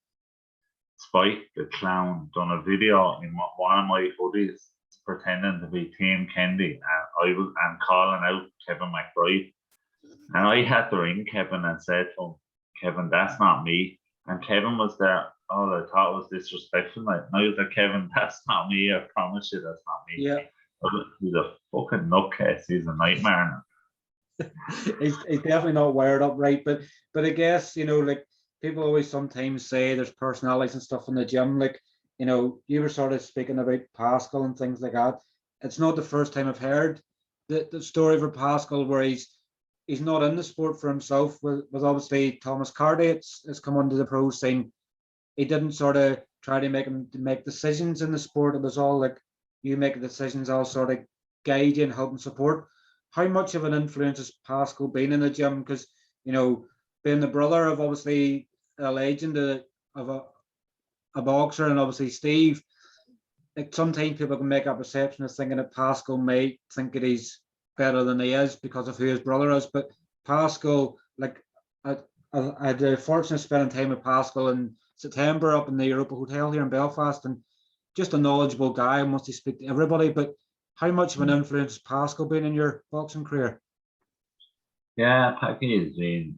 Spike the Clown done a video in one of my hoodies pretending to be Team Kennedy, and I'm calling out Kevin McBride. And I had to ring Kevin and said to him, Kevin, that's not me. And Kevin was there. Oh, I thought it was disrespectful. And I was like, Kevin, that's not me. I promise you that's not me. Yeah. He's a fucking nutcase. He's a nightmare. he's definitely not wired up right. But I guess, you know, like people always sometimes say there's personalities and stuff in the gym. Like, you know, you were sort of speaking about Pascal and things like that. It's not the first time I've heard the story for Pascal where he's not in the sport for himself. With obviously Thomas Gardai has come onto the pro scene. He didn't sort of try to make him to make decisions in the sport. It was all like you make the decisions, I'll sort of guide you and help and support. How much of an influence has Pascal been in the gym? Because, you know, being the brother of obviously a legend of a boxer and obviously Steve, like sometimes people can make a perception of thinking that Pascal may think that he's better than he is because of who his brother is. But Pascal, like I had the fortune of spending time with Pascal in September up in the Europa Hotel here in Belfast, and just a knowledgeable guy, must he speak to everybody. But how much of an influence has Pascal been in your boxing career? Yeah, Packie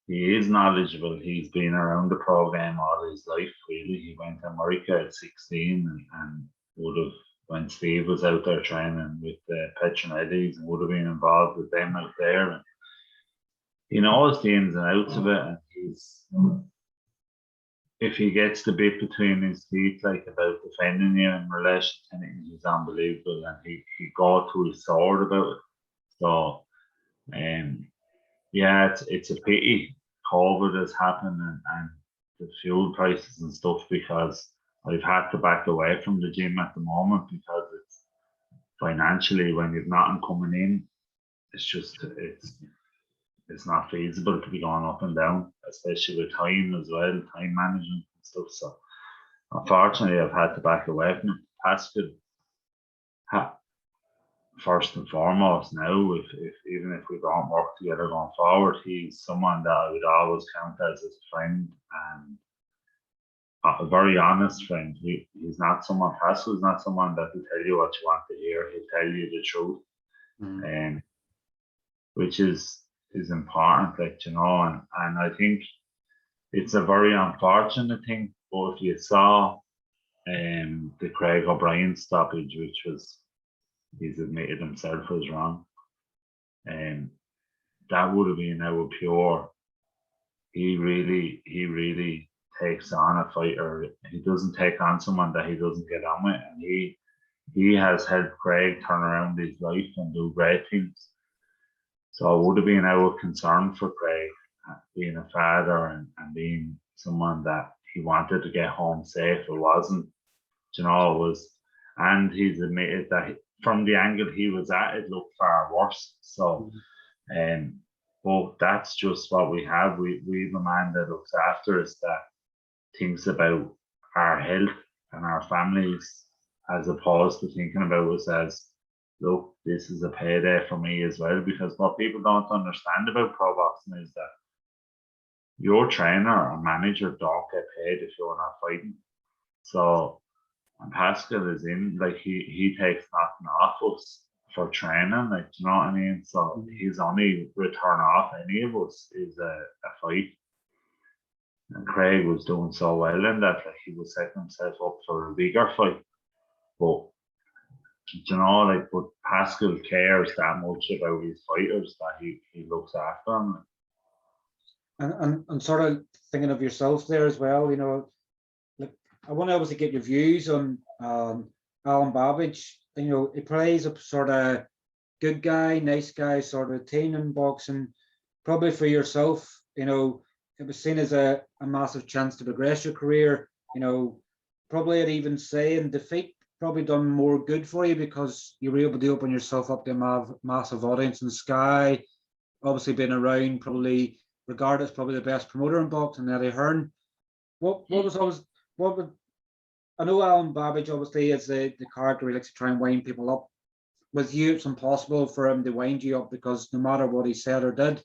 he is knowledgeable. He's been around the program all his life, really. He went to America at 16 and would have, when Steve was out there training with the Petronettis, and would have been involved with them out there. And he knows the ins and outs of it, and if he gets the bit between his teeth, like about defending you in relation to anything, he's unbelievable, and he got to his sword about it. So, yeah, it's a pity COVID has happened and the fuel prices and stuff, because I've had to back away from the gym at the moment because it's financially, when you've nothing coming in, it's not feasible to be going up and down, especially with time as well, time management and stuff. So unfortunately, I've had to back away from it. Pascal, first and foremost, now, if even if we don't work together going forward, he's someone that I would always count as a friend, and a very honest friend. He's not someone, Pascal's not someone that will tell you what you want to hear. He'll tell you the truth, which is important, like, you know, and I think it's a very unfortunate thing. But if you saw the Craig O'Brien stoppage, which was, he's admitted himself was wrong, that would have been our pure. He really takes on a fighter. He doesn't take on someone that he doesn't get on with, and he has helped Craig turn around his life and do great things. So it would have been our concern for Craig, being a father and being someone that he wanted to get home safe. It wasn't, you know, it was, and he's admitted that from the angle he was at, it looked far worse. So, but that's just what we have. We've a man that looks after us, that thinks about our health and our families, as opposed to thinking about us as, look, this is a payday for me as well. Because what people don't understand about pro boxing is that your trainer or manager don't get paid if you're not fighting. So, and Pascal is in, like, he takes nothing off us for training, like, you know what I mean? So his only return off any of us is a fight. And Craig was doing so well in that, like, he was setting himself up for a bigger fight. But you know, like, but Pascal cares that much about his fighters that he looks after them. And sort of thinking of yourself there as well, you know, like I want to obviously get your views on Allen Babic. You know, he plays a sort of good guy, nice guy sort of routine in boxing. Probably for yourself, you know, it was seen as a massive chance to progress your career. You know, probably I'd even say in defeat probably done more good for you because you were able to open yourself up to a massive audience in Sky. Obviously, been around, probably regarded as probably the best promoter in boxing, Eddie Hearn. What was always what would I know Allen Babic obviously is the character he likes to try and wind people up. With you, it's impossible for him to wind you up because no matter what he said or did,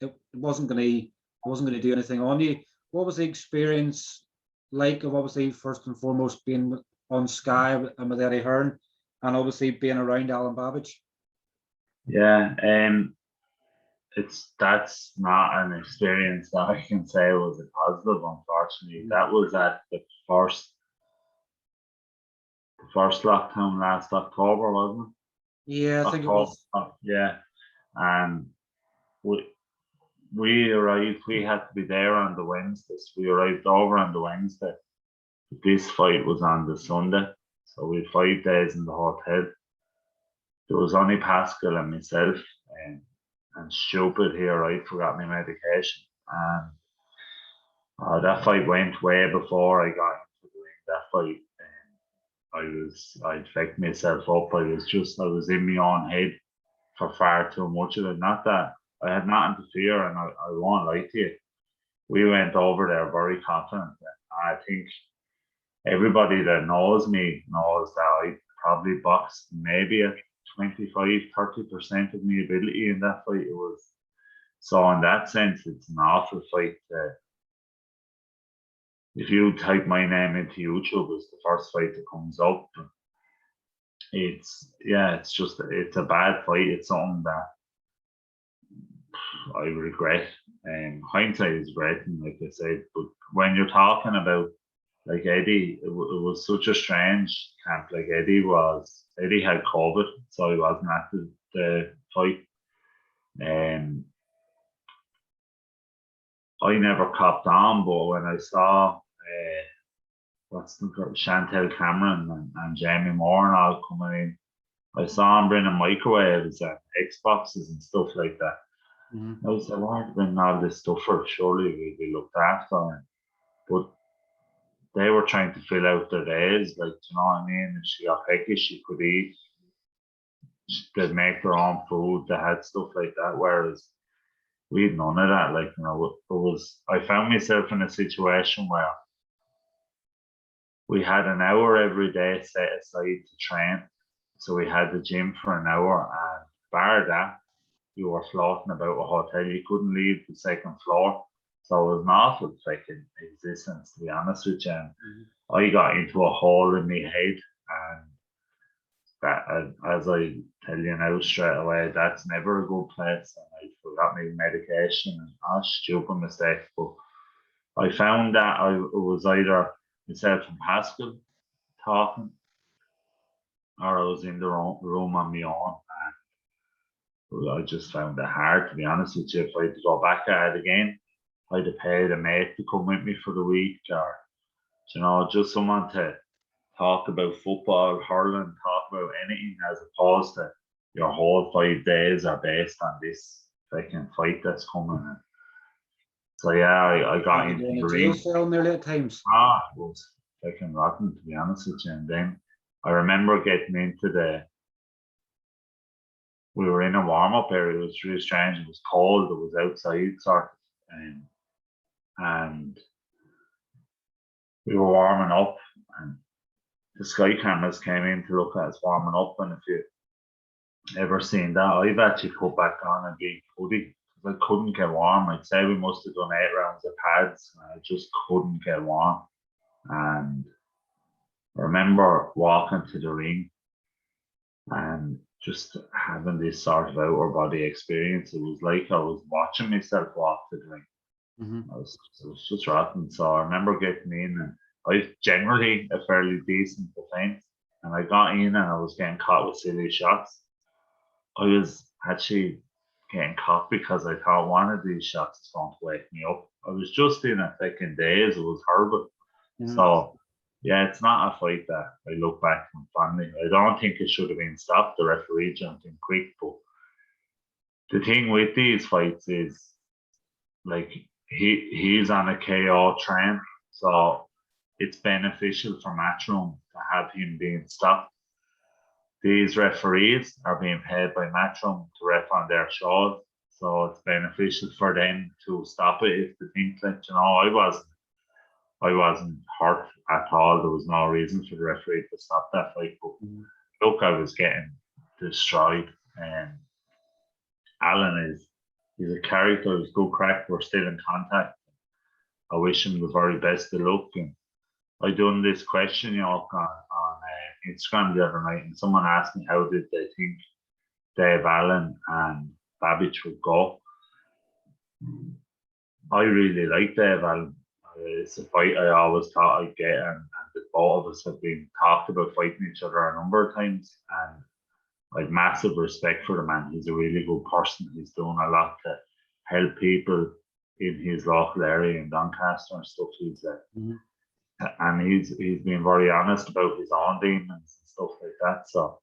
it wasn't going to do anything on you. What was the experience like of obviously first and foremost being on Sky and with Eddie Hearn, and obviously being around Allen Babic? Yeah, that's not an experience that I can say was a positive. Unfortunately, that was at the first lockdown last October, wasn't it? Yeah, I think it was. Yeah, and we arrived. We had to be there on the Wednesdays. We arrived over on the Wednesday. This fight was on the Sunday, so we had 5 days in the hotel. There was only Pascal and myself, and stupid here, I forgot my medication, and that fight went way before I got into doing that fight. I'd fucked myself up. I was in my own head for far too much of it. Not that I had nothing to fear, and I won't lie to you. We went over there very confident. I think everybody that knows me knows that I probably boxed maybe at 25-30% of my ability in that fight. It was so in that sense, it's an awful fight. If you type my name into YouTube, it's the first fight that comes up. It's a bad fight. It's something that I regret. Hindsight is great, and like I said, but when you're talking about like Eddie, it was such a strange camp. Like Eddie had COVID, so he wasn't at the fight. I never copped on, but when I saw Chantel Cameron and Jamie Moore and all coming in, I saw him bringing microwaves and Xboxes and stuff like that. Mm-hmm. I was like, why are they bringing all this stuff for? Surely we'll be looked after. But they were trying to fill out their days, like, you know what I mean? If she got picky, she could eat. They'd make their own food. They had stuff like that. Whereas we had none of that. Like, you know, I found myself in a situation where we had an hour every day set aside to train. So we had the gym for an hour, and bar that, you were floating about a hotel. You couldn't leave the second floor. So it was an awful fucking existence, to be honest with you. And I got into a hole in my head, and that, as I tell you now straight away, that's never a good place. And I forgot my medication, and stupid mistake. But I found that it was either myself and Pascal talking, or I was in the room on my own. And I just found it hard, to be honest with you. If I had to go back at it again, I'd have paid a mate to come with me for the week, or, you know, just someone to talk about football, hurling, talk about anything, as opposed to your whole 5 days are based on this fucking fight that's coming. So yeah, I got into the ring. Nearly at times. It was fucking rotten, to be honest with you. And then I remember getting into we were in a warm-up area. It was really strange. It was cold. It was outside, sort of. And we were warming up, and the Sky cameras came in to look at us warming up. And if you ever seen that, I've actually put back on a big hoodie because I couldn't get warm. I'd say we must have done 8 rounds of pads, and I just couldn't get warm. And I remember walking to the ring and just having this sort of outer body experience. It was like I was watching myself walk to the ring. Mm-hmm. It was just rotten. So I remember getting in, and I've generally a fairly decent defense, and I got in and I was getting caught with silly shots. I was actually getting caught because I thought one of these shots is going to wake me up. I was just in a fucking daze. It was horrible. So, yeah, it's not a fight that I look back on fondly. I don't think it should have been stopped. The referee jumped in quick. But the thing with these fights is, like, he's on a KO train. So it's beneficial for Matchroom to have him being stopped. These referees are being paid by Matchroom to ref on their shows, so it's beneficial for them to stop it if they think that, I wasn't hurt at all. There was no reason for the referee to stop that fight. But look, I was getting destroyed. And Allen he's a character. He's good crack. We're still in contact. I wish him the very best of luck. And I done this question, on Instagram the other night, and someone asked me how did they think Dave Allen and Babic would go. I really like Dave Allen. It's a fight I always thought I'd get, and both of us have been talked about fighting each other a number of times, and I've massive respect for the man. He's a really good person. He's doing a lot to help people in his local area in Doncaster and stuff. And he's been very honest about his own demons and stuff like that. So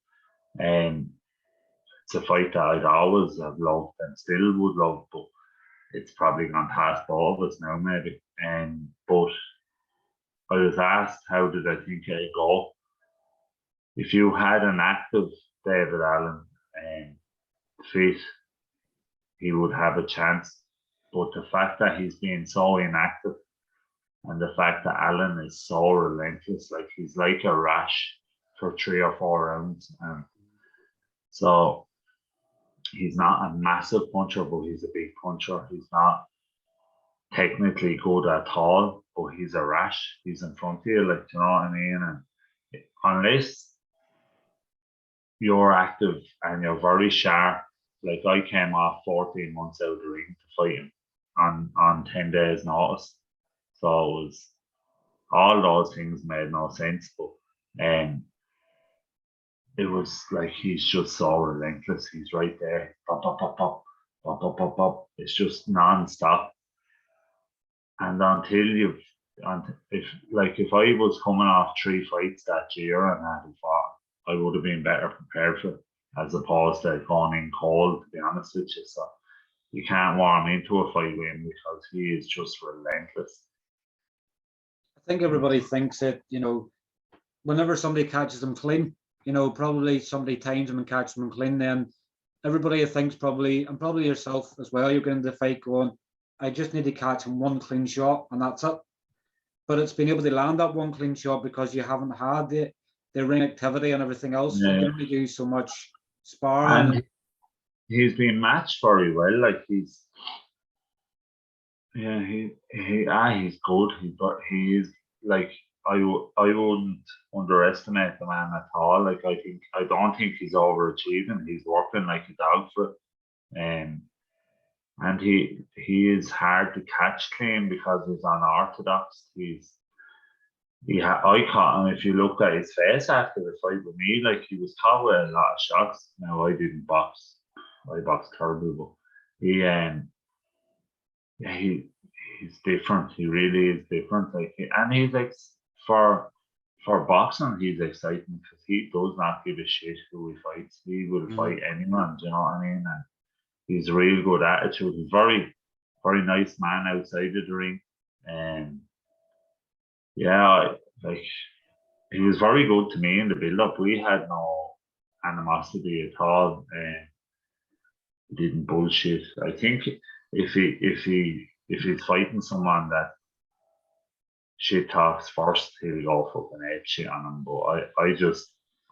it's a fight that I'd always have loved and still would love, but it's probably gone past both of us now, maybe. But I was asked, how did I think it'd go? If you had an active David Allen fit, he would have a chance. But the fact that he's being so inactive, and the fact that Allen is so relentless, like he's like a rash for 3 or 4 rounds. And so he's not a massive puncher, but he's a big puncher. He's not technically good at all, but he's a rash. He's in front of you, like, you know what I mean? And unless you're active and you're very sharp, like I came off 14 months out of the ring to fight him on 10 days notice. So it was, all those things made no sense, but it was like he's just so relentless. He's right there, pop, pop, pop, pop, pop, pop, pop, pop. It's just non-stop. And if I was coming off 3 fights that year and hadn't fought, I would have been better prepared for it, as opposed to going in cold, to be honest with you. So you can't warm into a fight with him because he is just relentless. I think everybody thinks that, whenever somebody catches them clean, probably somebody times them and catches them clean, then everybody thinks probably, and probably yourself as well, you're going to the fight going, I just need to catch him 1 clean shot and that's it. But it's been able to land that 1 clean shot because you haven't had the ring activity and everything else. Yeah. You can only do so much sparring. And he's been matched very well. Like he's good. He is like, I wouldn't underestimate the man at all. Like I don't think he's overachieving. He's working like a dog for it. And he is hard to catch clean because he's unorthodox. I caught him, if you looked at his face after the fight with me, like he was caught with a lot of shots. Now I didn't box. I boxed terrible, but he's different. He really is different. And he's like, for boxing, he's exciting because he does not give a shit who he fights. He will fight anyone. Do you know what I mean? And he's a real good attitude. He's very, very nice man outside of the ring. He was very good to me in the build-up. We had no animosity at all. He didn't bullshit. I think if he's fighting someone that shit talks first, he'll go fucking ape shit on him. But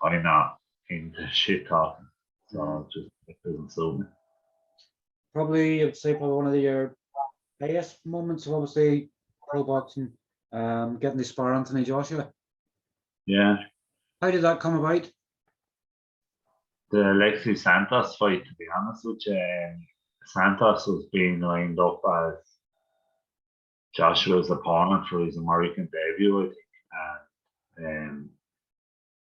I'm not into shit talking, so it doesn't suit me. Probably, I would say, one of your best moments of obviously pro boxing, getting the Spar Anthony Joshua. Yeah. How did that come about? The Alexis Santos fight, to be honest with you. Santos was being lined up as Joshua's opponent for his American debut, I think. And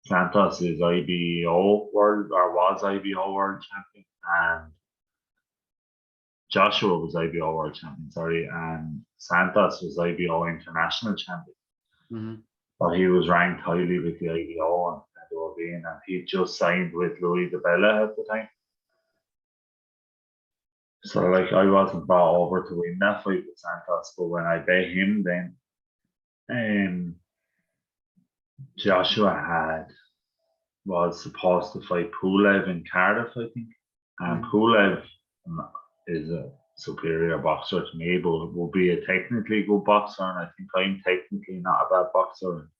Santos is IBO world, or was IBO world champion, and Joshua was IBO world champion, sorry, and Santos was IBO international champion. Mhm. But he was ranked highly with the IBO and they were being, and he just signed with Louis de Bella at the time. So like I wasn't brought over to win that fight with Santos, but when I bet him, then Joshua was supposed to fight Pulev in Cardiff, I think, and Pulev is a superior boxer to me, but will be a technically good boxer, and I think I'm technically not a bad boxer.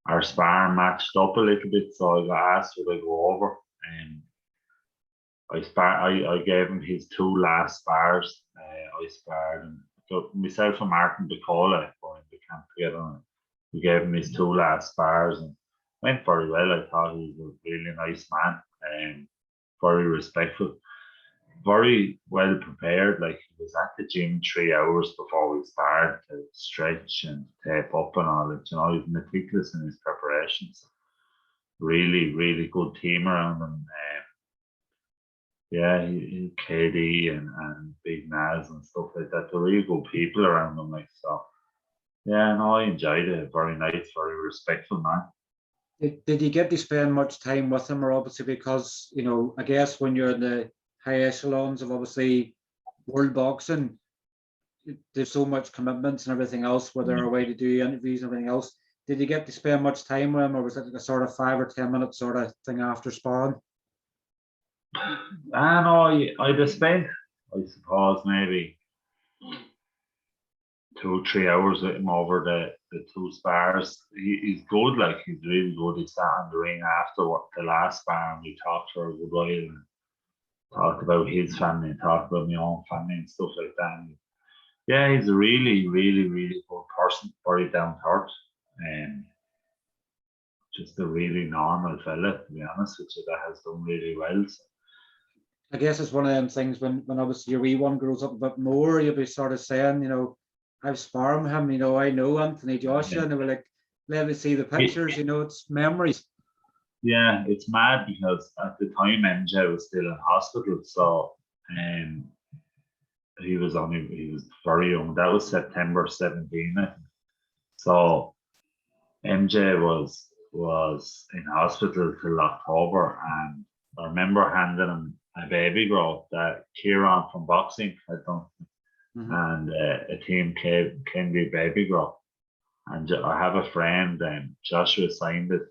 Our spar matched up a little bit, so I got asked would I go over, and I gave him his two last spars. I sparred him. So myself and Martin Bicola were in the camp together. And we gave him his two last spars and went very well. I thought he was a really nice man and very respectful, very well prepared. Like he was at the gym 3 hours before we sparred to stretch and tape up and all that. You know, he's meticulous in his preparations. Really, really good team around him. Yeah, KD and Big Naz and stuff like that. They're really good people around them, like so. Yeah, no, I enjoyed it. Very nice, very respectful man. Did you get to spend much time with him, or obviously because I guess when you're in the high echelons of obviously world boxing, there's so much commitments and everything else, where they're away to do interviews and everything else. Did you get to spend much time with him, or was it like a sort of 5 or 10 minute sort of thing after sparring? I know I'd have spent, I suppose, maybe 2 or 3 hours with him over the two spars. He's good, like he's really good. He sat in the ring after the last spar and we talked for a good while and talked about his family and talked about my own family and stuff like that. And yeah, he's a really, really, really good person, very down to earth, and just a really normal fella, to be honest with you, that has done really well. So. I guess it's one of them things when obviously your wee one grows up a bit more, you'll be sort of saying, I've sparred with him, I know Anthony Joshua, and they were like, let me see the pictures, it's memories. Yeah, it's mad because at the time MJ was still in hospital, so he was very young. That was September 17, I think. So MJ was in hospital till October, and I remember handing him a baby grow that Kieran from boxing had done, and a team came with baby grow. And I have a friend, Joshua signed it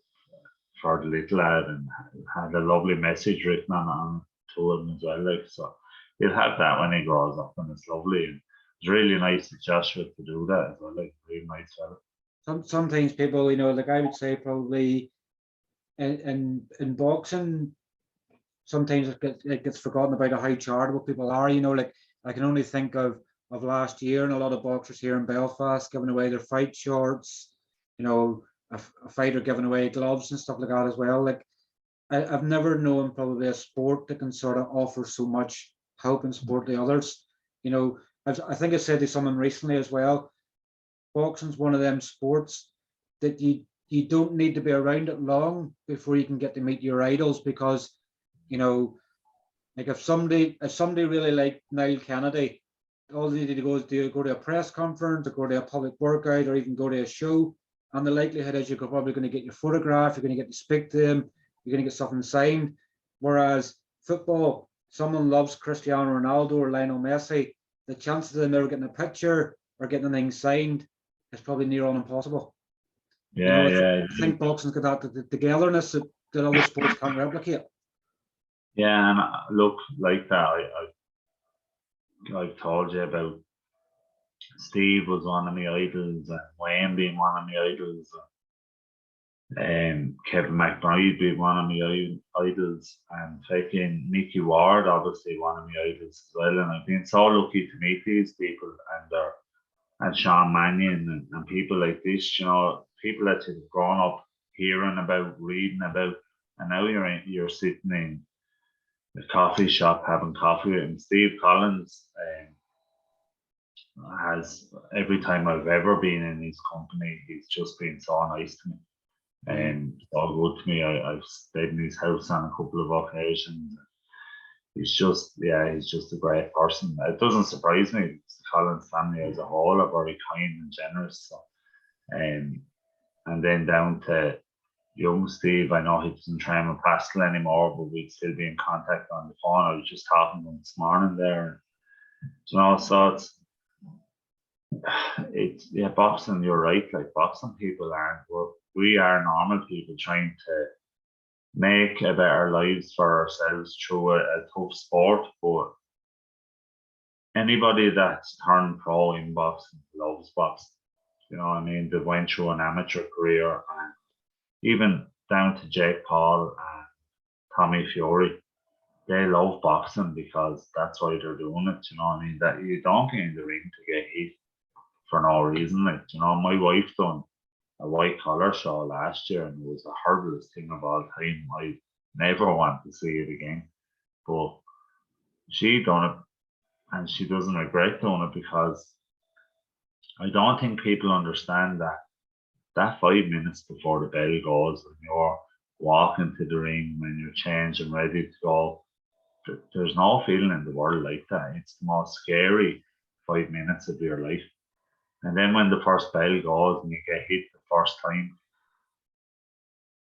for the little lad and had a lovely message written on to him as well. Like so, he'll have that when he grows up, and it's lovely. And it's really nice of Joshua to do that as well. Like really nice fella. Sometimes people, like I would say probably in boxing, sometimes it gets forgotten about how charitable people are. Like I can only think of last year and a lot of boxers here in Belfast giving away their fight shorts, a fighter giving away gloves and stuff like that as well. Like I've never known probably a sport that can sort of offer so much help and support to others. I think I said to someone recently as well, boxing's one of them sports that you don't need to be around it long before you can get to meet your idols, because like if somebody really liked Niall Kennedy, all they need to go is go to a press conference or go to a public workout or even go to a show, and the likelihood is you're probably going to get your photograph, you're going to get to speak to them, you're going to get something signed. Whereas football, someone loves Cristiano Ronaldo or Lionel Messi, the chances of them ever getting a picture or getting anything signed is probably near on impossible. Yeah, I think boxing's got that togetherness that other sports can't replicate. Yeah, and look, like that, I've told you about Steve was one of my idols, and Wayne being one of my idols, and Kevin McBride being one of my idols, and fucking Mickey Ward, obviously one of my idols as well. And I've been so lucky to meet these people, and Sean Mannion and people like this, people that have grown up hearing about, reading about, and now you're sitting in a coffee shop having coffee with him. Steve Collins has, every time I've ever been in his company, he's just been so nice to me. It's all good to me. I've stayed in his house on a couple of occasions. He's just a great person. It doesn't surprise me. The Collins family as a whole are very kind and generous. So, and then down to young Steve, I know he doesn't train with Pascal anymore, but we'd still be in contact on the phone. I was just talking to him this morning there. So it's boxing. You're right. Like boxing people we are normal people trying to make a better lives for ourselves through a tough sport. But anybody that's turned pro in boxing loves boxing. You know what I mean? They went through an amateur career, and even down to Jake Paul and Tommy Fury, they love boxing because that's why they're doing it. You know what I mean? That you don't get in the ring to get hit for no reason. Like, you know, my wife done a white collar show last year, and it was the hardest thing of all time. I never want to see it again. But she done it, and she doesn't regret doing it, because I don't think people understand that 5 minutes before the bell goes, when you're walking to the ring, when you're changed and ready to go, there's no feeling in the world like that. It's the most scary 5 minutes of your life. And then when the first bell goes and you get hit the first time,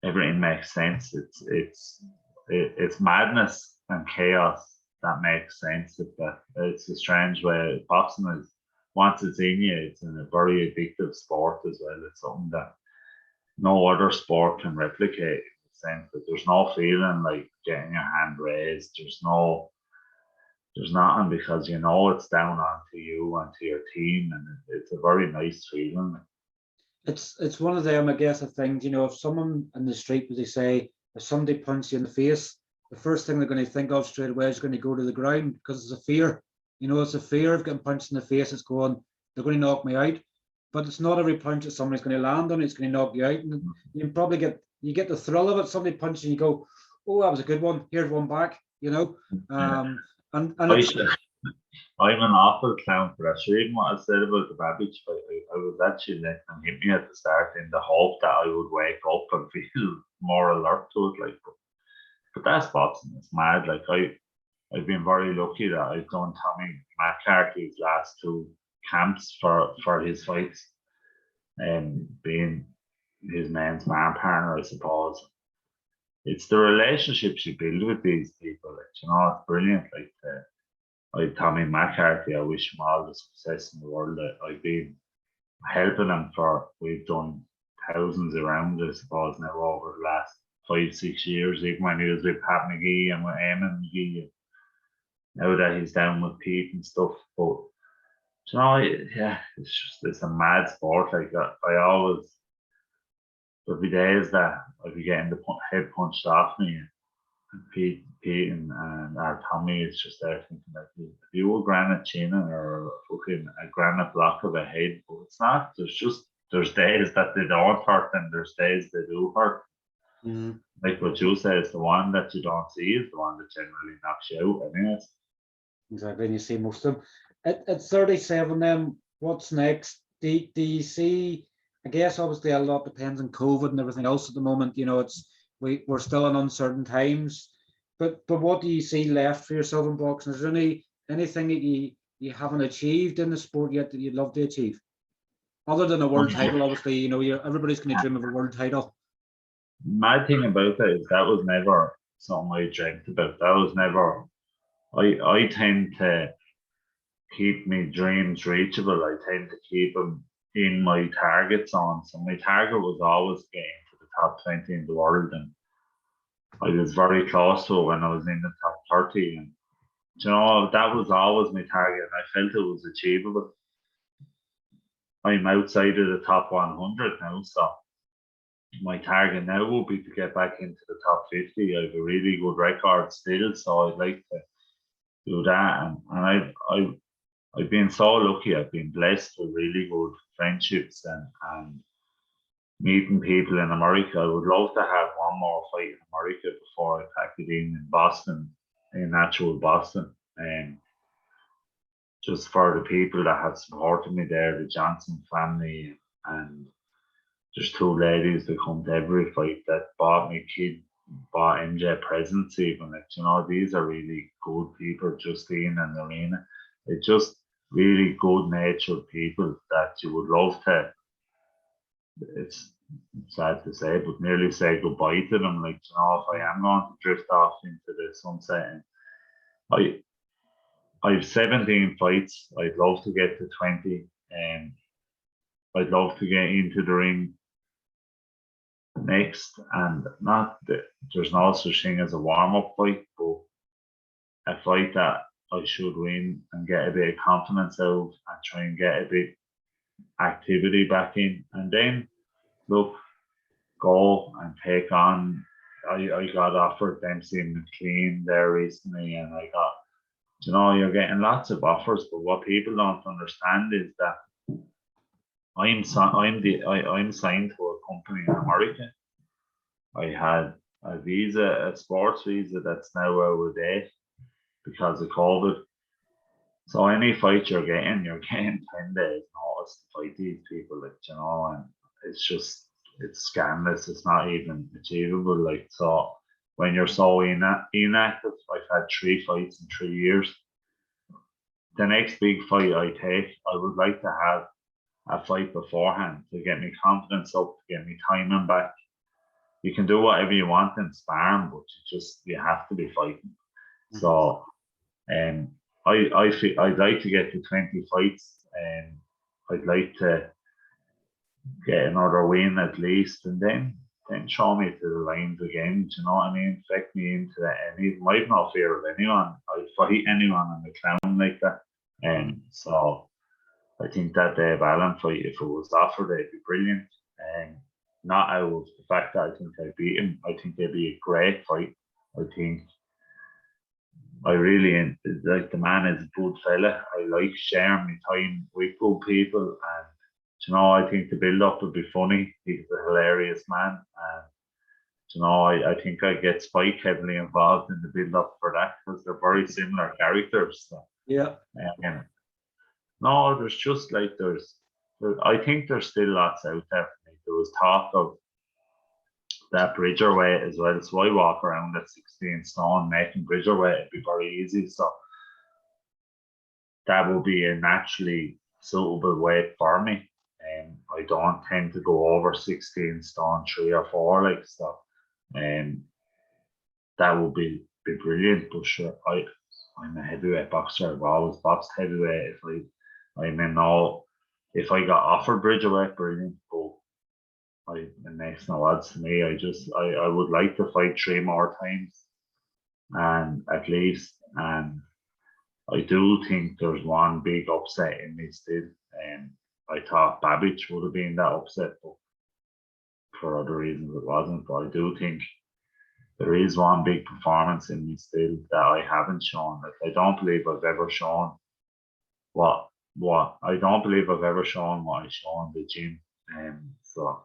everything makes sense. It's madness and chaos that makes sense. It's a strange way. Boxing is, once it's in you, it's a very addictive sport as well. It's something that no other sport can replicate, in the sense that there's no feeling like getting your hand raised. There's nothing, because you know it's down onto you and to your team, and it's a very nice feeling. It's one of them, I guess, of things, you know, if someone in the street, as they say, if somebody punches you in the face, the first thing they're going to think of straight away is going to go to the ground, because it's a fear. You know, it's a fear of getting punched in the face. It's going, they're going to knock me out. But it's not every punch that somebody's going to land on. It's going to knock you out. And you can probably get the thrill of it. Somebody punches you and you go, oh, that was a good one. Here's one back, you know. And I'm an awful clown for that. Sure, even what I said about the Babic fight, I was actually letting him hit me at the start in the hope that I would wake up and feel more alert to it. Like, but that's boxing. It's mad. Like I've been very lucky that I've done Tommy McCarthy's last 2 camps for his fights, and being his man's man partner, I suppose. It's the relationships you build with these people. Like, you know, it's brilliant. Like Tommy McCarthy, I wish him all the success in the world. I've been helping him we've done thousands of rounds, I suppose, now over the last 5-6 years, even when he was with Pat McGee and with Eamon McGee. And now that he's down with Pete and stuff. But, you know, it's a mad sport. Like, there'll be days that I'll be getting the head punched off me, and Pete and our Tommy is just there thinking that if you a granite chin or fucking a granite block of a head, but it's not. There's days that they don't hurt, and there's days they do hurt. Like what you say, it's the one that you don't see is the one that generally knocks you out. Anyways. Exactly, and you see most of them. At 37, then what's next? Do you see? I guess obviously a lot depends on COVID and everything else at the moment. You know, we're still in uncertain times. But what do you see left for yourself in boxing? Is there anything that you haven't achieved in the sport yet that you'd love to achieve? Other than a world title, obviously, you know, everybody's going to dream of a world title. My thing about it is that was never something I dreamt about. That was never. I tend to keep my dreams reachable. I tend to keep them in my target zone. So my target was always getting to the top 20 in the world, and I was very close to it when I was in the top 30. And, you know, that was always my target, and I felt it was achievable. I'm outside of the top 100 now, so my target now will be to get back into the top 50. I have a really good record still, so I'd like to do that. And I've been so lucky. I've been blessed with really good friendships and meeting people in America. I would love to have one more fight in America before I pack it in Boston, in actual Boston. And just for the people that have supported me there, the Johnson family, and there's two ladies that come to every fight that bought me kid, bought MJ presents even. Like, you know, these are really good people, Justine and Arena. They're just really good natured people that you would love to, it's sad to say, but nearly say goodbye to them. Like, you know, if I am going to drift off into the sunset, and I've 17 fights. I'd love to get to 20, and I'd love to get into the ring next. And not that there's no such thing as a warm-up fight, but a fight that I should win and get a bit of confidence out and try and get a bit activity back in, and then look, go and take on. I got offered Dempsey and McLean there recently, and I got, you know, you're getting lots of offers, but what people don't understand is that I'm signed to a company in America. I had a visa, a sports visa that's now out of date because of COVID. So any fight you're getting 10 days notice to fight these people, like, you know, and it's scandalous. It's not even achievable. Like, so when you're so inactive, I've had 3 fights in 3 years. The next big fight I take, I would like to have a fight beforehand to get me confidence up, to get me timing back. You can do whatever you want in sparring, but you have to be fighting. Mm-hmm. So, I feel I'd like to get to 20 fights, and I'd like to get another win at least, and then show me to the lines again. Do you know what I mean? Affect me into that. And I've no fear of anyone. I'd fight anyone in the clown like that. And so I think that Dave Allen fight, if it was offered, it'd be brilliant. And not out of the fact that I think I beat him. I think it'd be a great fight. I think I really like the man is a good fella. I like sharing my time with good people, and you know, I think the build up would be funny. He's a hilarious man, and you know, I think I get Spike heavily involved in the build up for that because they're very similar characters. So, yeah. No, there's just like I think there's still lots out there for me. There was talk of that Bridgerweight as well. So I walk around at 16 stone, making Bridgerweight it'd be very easy. So that would be a naturally suitable weight for me. And I don't tend to go over 16 stone 3 or 4 like so. And that would be brilliant. But sure, I'm a heavyweight boxer. I've always boxed heavyweight. If I got offered Bridgerweight, brilliant. But it makes no odds to me. I would like to fight 3 more times, and at least, and I do think there's one big upset in me still. And I thought Babic would have been that upset, but for other reasons it wasn't. But I do think there is one big performance in me still that I haven't shown. Like, I don't believe I've ever shown what I don't believe I've ever shown what I show in the gym. So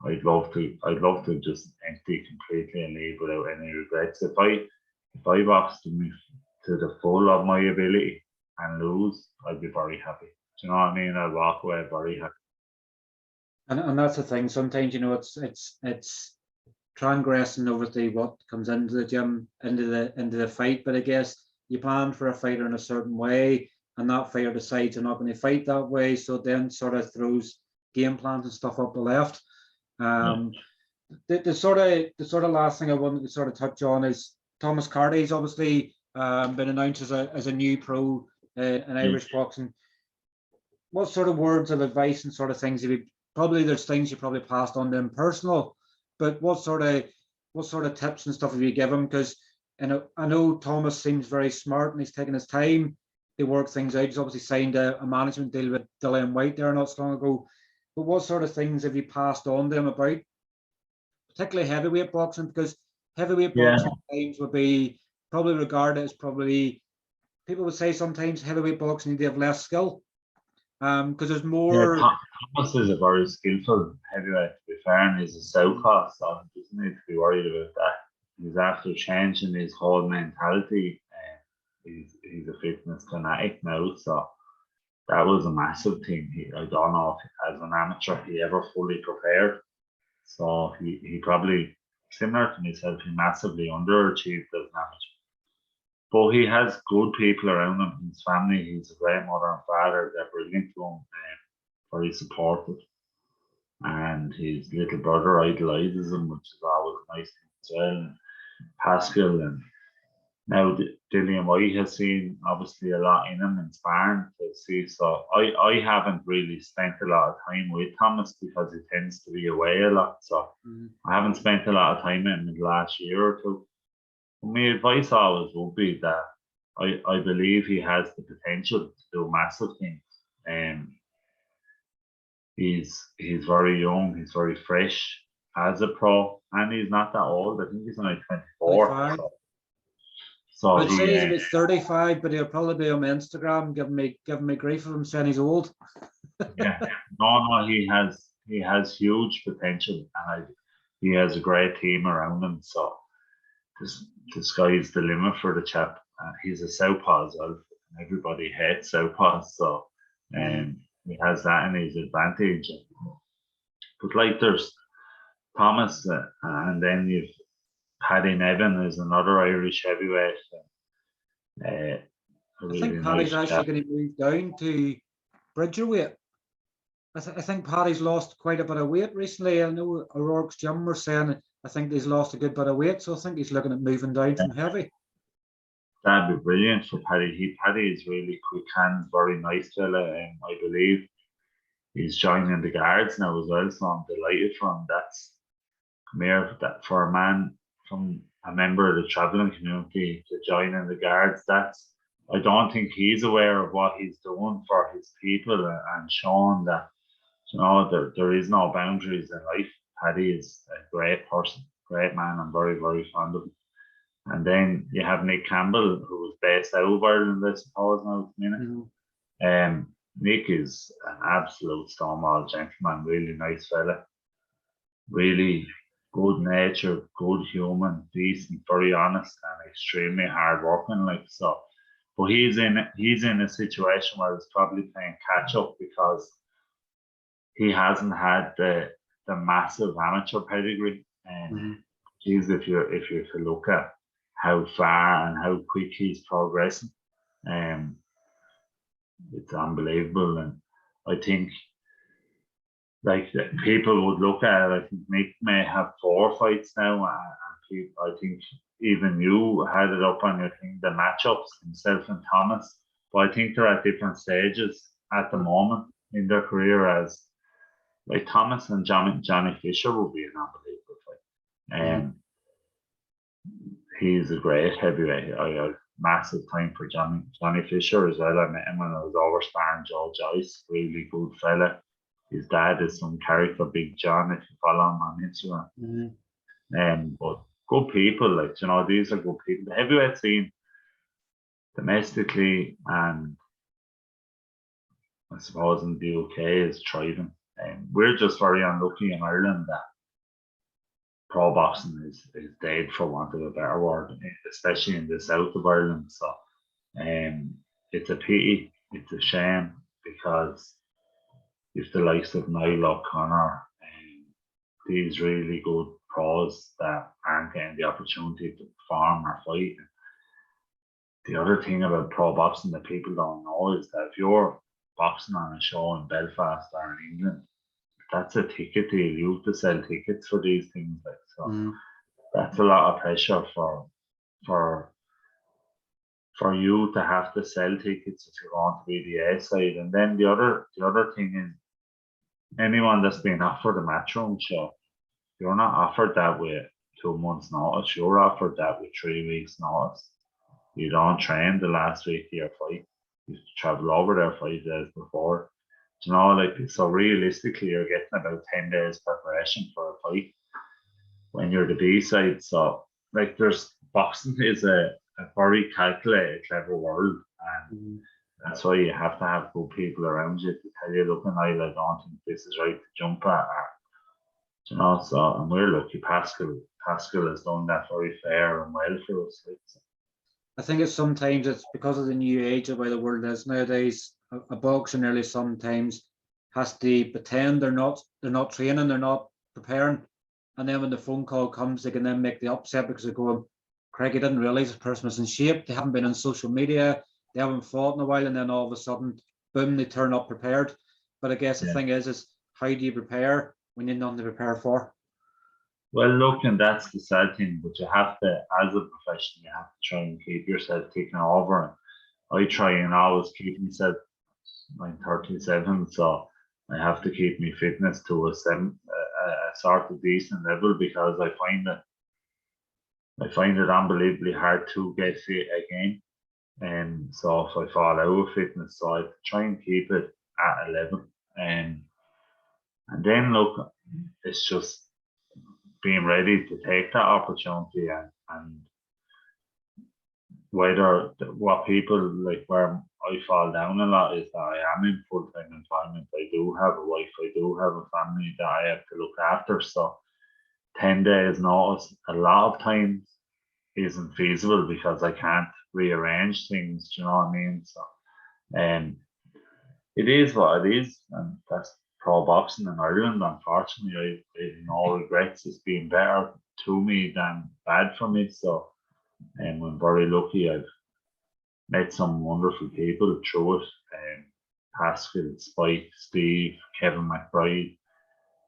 I'd love to just empty completely and leave without any regrets. If I boxed to the full of my ability and lose, I'd be very happy. Do you know what I mean? I'd walk away very happy. And that's the thing. Sometimes, you know, it's transgressing obviously what comes into the gym, into the fight. But I guess you plan for a fighter in a certain way, and that fighter decides they're not going to fight that way. So then sort of throws game plans and stuff up the left. The sort of last thing I wanted to sort of touch on is Thomas Gardai's obviously been announced as a new pro in Irish boxing. What sort of words of advice and sort of things have you? Probably there's things you probably passed on to him personal, but what sort of tips and stuff have you given? Because I know Thomas seems very smart and he's taking his time to work things out. He's obviously signed a management deal with Dillian White there not so long ago. But what sort of things have you passed on to him about, particularly heavyweight boxing? Because heavyweight boxing times would be probably regarded as probably, people would say sometimes heavyweight boxing they have less skill. Because there's more. Yeah, Thomas is a very skillful heavyweight, to be fair, and he's a southpaw, so he doesn't need to be worried about that. He's after changing his whole mentality, and he's a fitness fanatic now, so that was a massive thing. I don't know if as an amateur he ever fully prepared. So he probably, similar to myself, he massively underachieved as an amateur. But he has good people around him. His family, he's a great mother and father. They're brilliant to him, very supportive. And his little brother idolizes him, which is always a nice thing as well. Pascal, and now Dillian White has seen obviously a lot in him in sparring to see. So I haven't really spent a lot of time with Thomas because he tends to be away a lot. So I haven't spent a lot of time in him in the last year or two. My advice always would be that I believe he has the potential to do massive things. He's very young, he's very fresh as a pro, and he's not that old. I think he's only 24. 25. So I'd say he's about 35, but he'll probably be on my Instagram giving me grief of him saying he's old. yeah, no, he has huge potential, and he has a great team around him. So the sky's the limit for the chap. He's a southpaw as well. Everybody hates southpaws, so he has that in his advantage. But like there's Thomas, and then you've Paddy Nevin is another Irish heavyweight. I think Paddy's actually going to move down to Bridgerweight. I think Paddy's lost quite a bit of weight recently. I know O'Rourke's gym were saying I think he's lost a good bit of weight, so I think he's looking at moving down from heavy. That'd be brilliant for Paddy. Paddy is really quick hands, very nice fella, and I believe he's joining the guards now as well. So I'm delighted for him. That's that for a man from a member of the travelling community to join in the guards. I don't think he's aware of what he's doing for his people and showing that there is no boundaries in life. Paddy is a great person, great man. I'm very, very fond of him. And then you have Nick Campbell, who was based out of Ireland, I suppose, now at the minute. Nick is an absolute stonewall gentleman, really nice fella. Really good nature, good human, decent, very honest, and extremely hard working. But he's in a situation where he's probably playing catch up because he hasn't had the massive amateur pedigree. And if you look at how far and how quick he's progressing, it's unbelievable. And I think people would look at it. I think Nick may have 4 fights now, and I think even you had it up on your thing, the matchups, himself and Thomas. But I think they're at different stages at the moment in their career. As like Thomas and Johnny Fisher would be an unbelievable fight. He's a great heavyweight. I have massive time for Johnny Fisher as well. I met him when I was over sparring Joe Joyce. Really good fella. His dad is some character, Big John, if you follow him on Instagram. But good people, these are good people. The heavyweight scene domestically and I suppose in the UK is thriving. We're just very unlucky in Ireland that pro boxing is dead, for want of a better word, especially in the south of Ireland. So it's a pity, it's a shame, because if the likes of Niall O'Connor and these really good pros that aren't getting the opportunity to perform or fight. The other thing about pro boxing that people don't know is that if you're boxing on a show in Belfast or in England, that's a ticket deal. You have to sell tickets for these things. That's a lot of pressure for you to have to sell tickets if you're going to be the A side. And then the other thing is, anyone that's been offered a Matchroom show, you're not offered that with 2 months' notice. You're offered that with 3 weeks' notice. You don't train the last week of your fight. You travel over there 5 days before. So realistically, you're getting about 10 days preparation for a fight when you're the B side. So boxing is a very calculated, clever world, and that's why you have to have good people around you to tell you, look, Niall, I don't think this is right to jump at. And we're lucky. Pascal has done that very fair and well for us. I think it's sometimes it's because of the new age of where the world is nowadays. A boxer nearly sometimes has to pretend they're not training, they're not preparing, and then when the phone call comes, they can then make the upset because they're going, Craig, I didn't realize this person was in shape. They haven't been on social media, they haven't fought in a while, and then all of a sudden, boom, they turn up prepared. But I guess the Yeah. thing is how do you prepare when you're nothing to prepare for? Well, look, and that's the sad thing, but you have to, as a professional, you have to try and keep yourself ticking over. I try and always keep myself. I'm 37, so I have to keep my fitness to a sort of decent level because I find it unbelievably hard to get fit again. And so if I fall out of fitness, so I try and keep it at a level. And then look, it's just being ready to take that opportunity and whether what people like where I fall down a lot is that I am in full-time employment. I do have a wife, I do have a family that I have to look after. So 10 days notice a lot of times isn't feasible because I can't rearrange things, do you know what I mean? So it is what it is, and that's pro boxing in Ireland. Unfortunately, I have no regrets. It's been better to me than bad for me. So I'm very lucky. I've met some wonderful people through it. Pascal, Spike, Steve, Kevin McBride,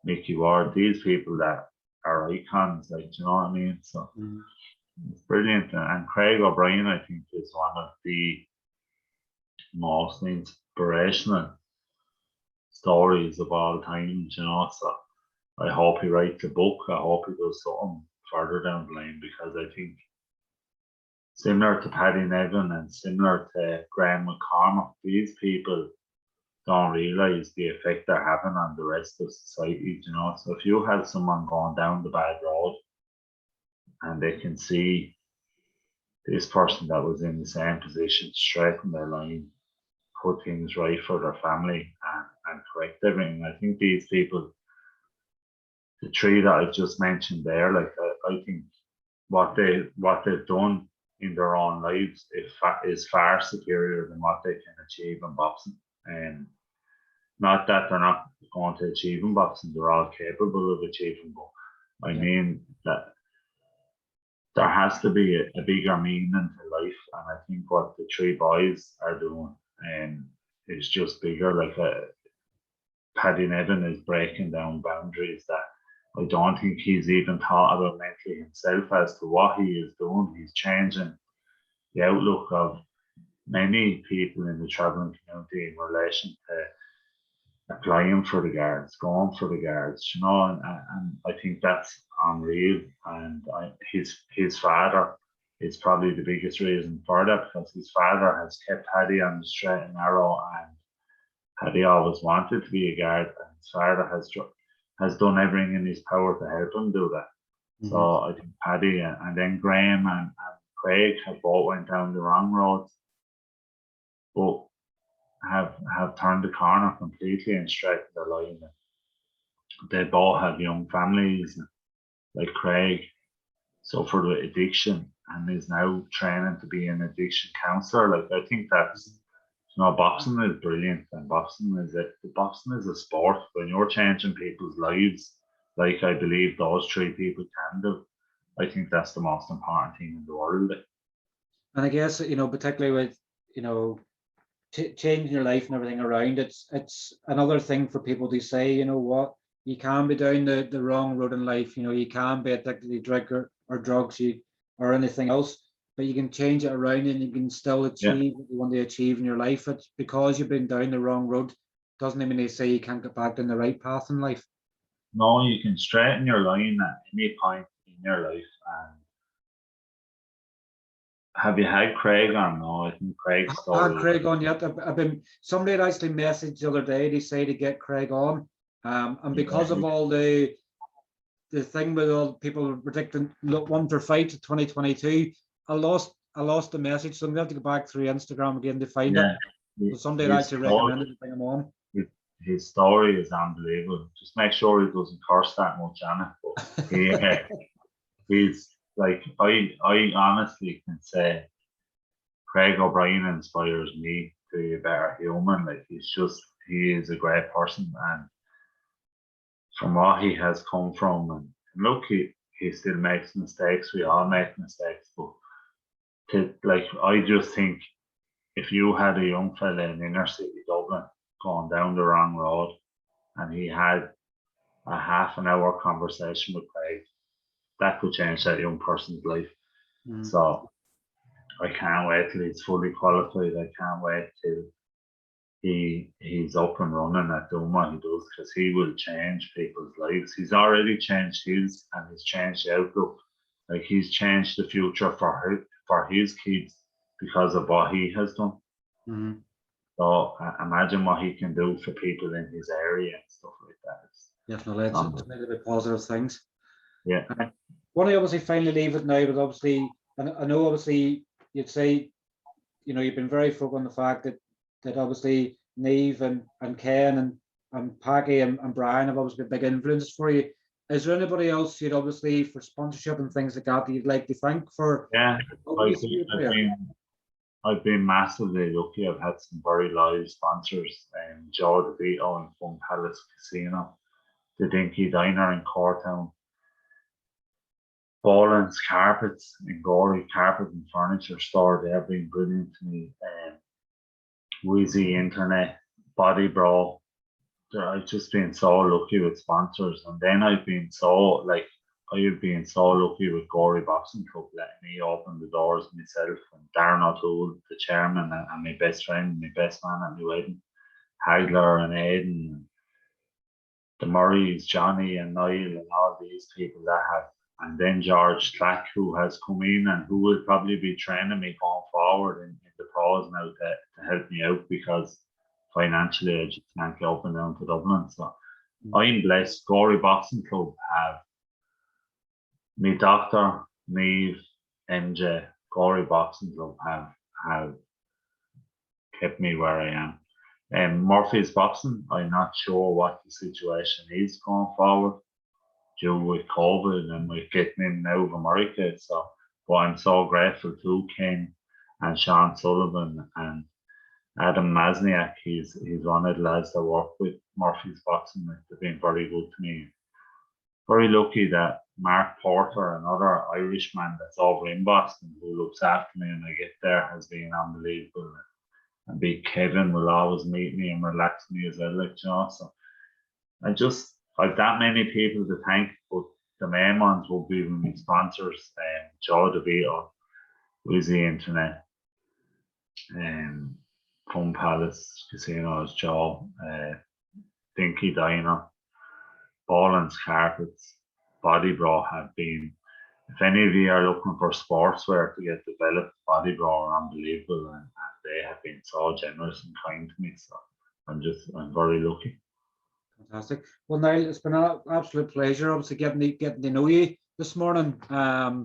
Mickey Ward, these people that are icons, like, do you know what I mean? So it's brilliant. And Craig O'Brien, I think, is one of the most inspirational stories of all time, you know. So I hope he writes a book. I hope he does something further down the line because I think similar to Paddy Nevin and similar to Graham McCormack, these people don't realise the effect they're having on the rest of society, you know. So if you have someone going down the bad road and they can see this person that was in the same position straighten their line, put things right for their family and correct everything. I think these people, the three that I just mentioned there, like I think what they've done in their own lives is far superior than what they can achieve in boxing. And not that they're not going to achieve in boxing, they're all capable of achieving, but I mean that there has to be a bigger meaning to life, and I think what the three boys are doing is just bigger. Like Paddy Nevin is breaking down boundaries that I don't think he's even thought about mentally himself as to what he is doing. He's changing the outlook of many people in the travelling community in relation to applying for the guards, going for the guards, you know, and I think that's unreal. And his father is probably the biggest reason for that because his father has kept Paddy on the straight and narrow, and Paddy always wanted to be a guard, and his father has done everything in his power to help him do that. So I think Paddy and then Graham and Craig have both went down the wrong roads, but have turned the corner completely and straightened their line. They both have young families, like Craig suffered with addiction and is now training to be an addiction counsellor. Like I think that's, you know, boxing is brilliant, and boxing is a sport. When you're changing people's lives, like I believe those three people can do, I think that's the most important thing in the world. And I guess, you know, particularly with, you know, changing your life and everything around, it's another thing for people to say, you know what, you can be down the wrong road in life, you know, you can be addicted to drink or drugs or anything else, but you can change it around and you can still achieve what you want to achieve in your life. It's because you've been down the wrong road doesn't mean they say you can't get back down the right path in life. No, you can straighten your line at any point in your life. And have you had Craig on? No, I think Craig's story. I had Craig on yet. I've been, somebody had actually messaged the other day to say to get Craig on, and because of all the thing with all people predicting one for fight 2022, I lost the message, so I'm going to have to go back through Instagram again to find it. So somebody had actually recommended to bring him on. His story is unbelievable. Just make sure he doesn't curse that much on it. He's like, I honestly can say Craig O'Brien inspires me to be a better human. Like he is a great person, and from what he has come from, and look, he still makes mistakes. We all make mistakes, but I just think if you had a young fella in inner city Dublin going down the wrong road, and he had a half an hour conversation with Craig, that could change that young person's life. So I can't wait till he's fully qualified. I can't wait till he's up and running at doing what he does, because he will change people's lives. He's already changed his, and he's changed the outlook. Like he's changed the future for his kids because of what he has done. So imagine what he can do for people in his area and stuff like that. Definitely, it's made a bit positive things. Yeah. Want to obviously finally leave it now, but obviously, and I know obviously you'd say, you know, you've been very focused on the fact that obviously Niamh and Ken and Packie and Brian have obviously been big influences for you. Is there anybody else you'd obviously for sponsorship and things like that you'd like to thank for? Yeah, I've been massively lucky. I've had some very loyal sponsors, Joe DeVito and Fun Palace Casino, the Dinky Diner in Cortown, Boland's Carpets in Gorey, Carpet and Furniture Store. They've been brilliant to me. Wheezy Internet, Body Bro. I've just been so lucky with sponsors, and then I've been so lucky with Gorey Boxing Club, letting me open the doors myself, and Darren O'Toole, the chairman, and my best friend, my best man at my wedding, Hagler and Aidan, and the Murrays, Johnny and Niall, and all these people that have, and then George Tlack, who has come in and who will probably be training me going forward in the pros now to help me out, because financially I just can't get up and down to Dublin. So I'm blessed. Gorey Boxing Club have me doctor, Niamh, MJ, Gorey Boxing Club have kept me where I am. And Murphy's Boxing, I'm not sure what the situation is going forward due with COVID and with getting in and out of America. So, but I'm so grateful to Ken and Sean Sullivan and Adam Masniak. He's one of the lads that work with Murphy's Boxing. They've been very good to me. Very lucky that Mark Porter, another Irishman that's over in Boston, who looks after me when I get there, has been unbelievable. And Big Kevin will always meet me and relax me as well, like, you know. So I've that many people to thank, but the main ones will be my sponsors, Joe DeVito, Wheezy Internet, Fun Palace Casinos, Joe, Dinky Diner, Boland's Carpets, Body Bro have been. If any of you are looking for sportswear to get developed, Body Bro are unbelievable, and they have been so generous and kind to me. So I'm very lucky. Fantastic. Well, Niall, it's been an absolute pleasure, obviously getting to know you this morning. I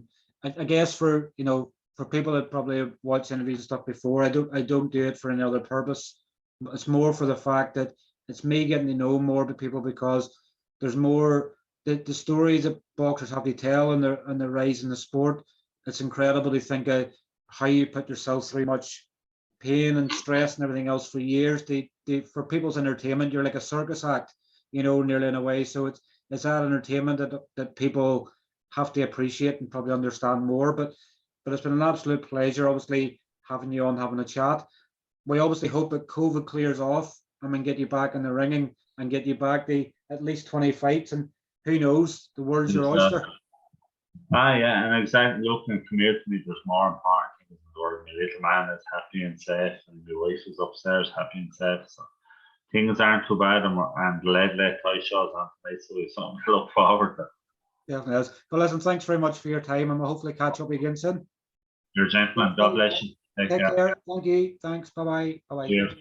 guess for people that probably have watched interviews and stuff before, I don't do it for any other purpose. It's more for the fact that it's me getting to know more of the people, because there's more the stories that boxers have to tell and the rise in the sport. It's incredible to think of how you put yourself through much pain and stress and everything else for years. For people's entertainment, you're like a circus act, nearly in a way. So it's that entertainment that people have to appreciate and probably understand more. But it's been an absolute pleasure, obviously, having you on, having a chat. We obviously hope that COVID clears off and get you back in the ringing and get you back to at least 20 fights. And who knows, the world's your oyster. Yeah, and exactly. Looking at community, there's more important things in the world. My little man is happy and safe, and my wife is upstairs happy and safe. So things aren't too bad, and the late toy shows on tonight, so we've something to look forward to. Definitely is. Well, listen, thanks very much for your time, and we'll hopefully catch up again soon. You're a gentleman. God bless you. Take care. Thank you. Thanks. Bye-bye. Bye-bye. Cheers.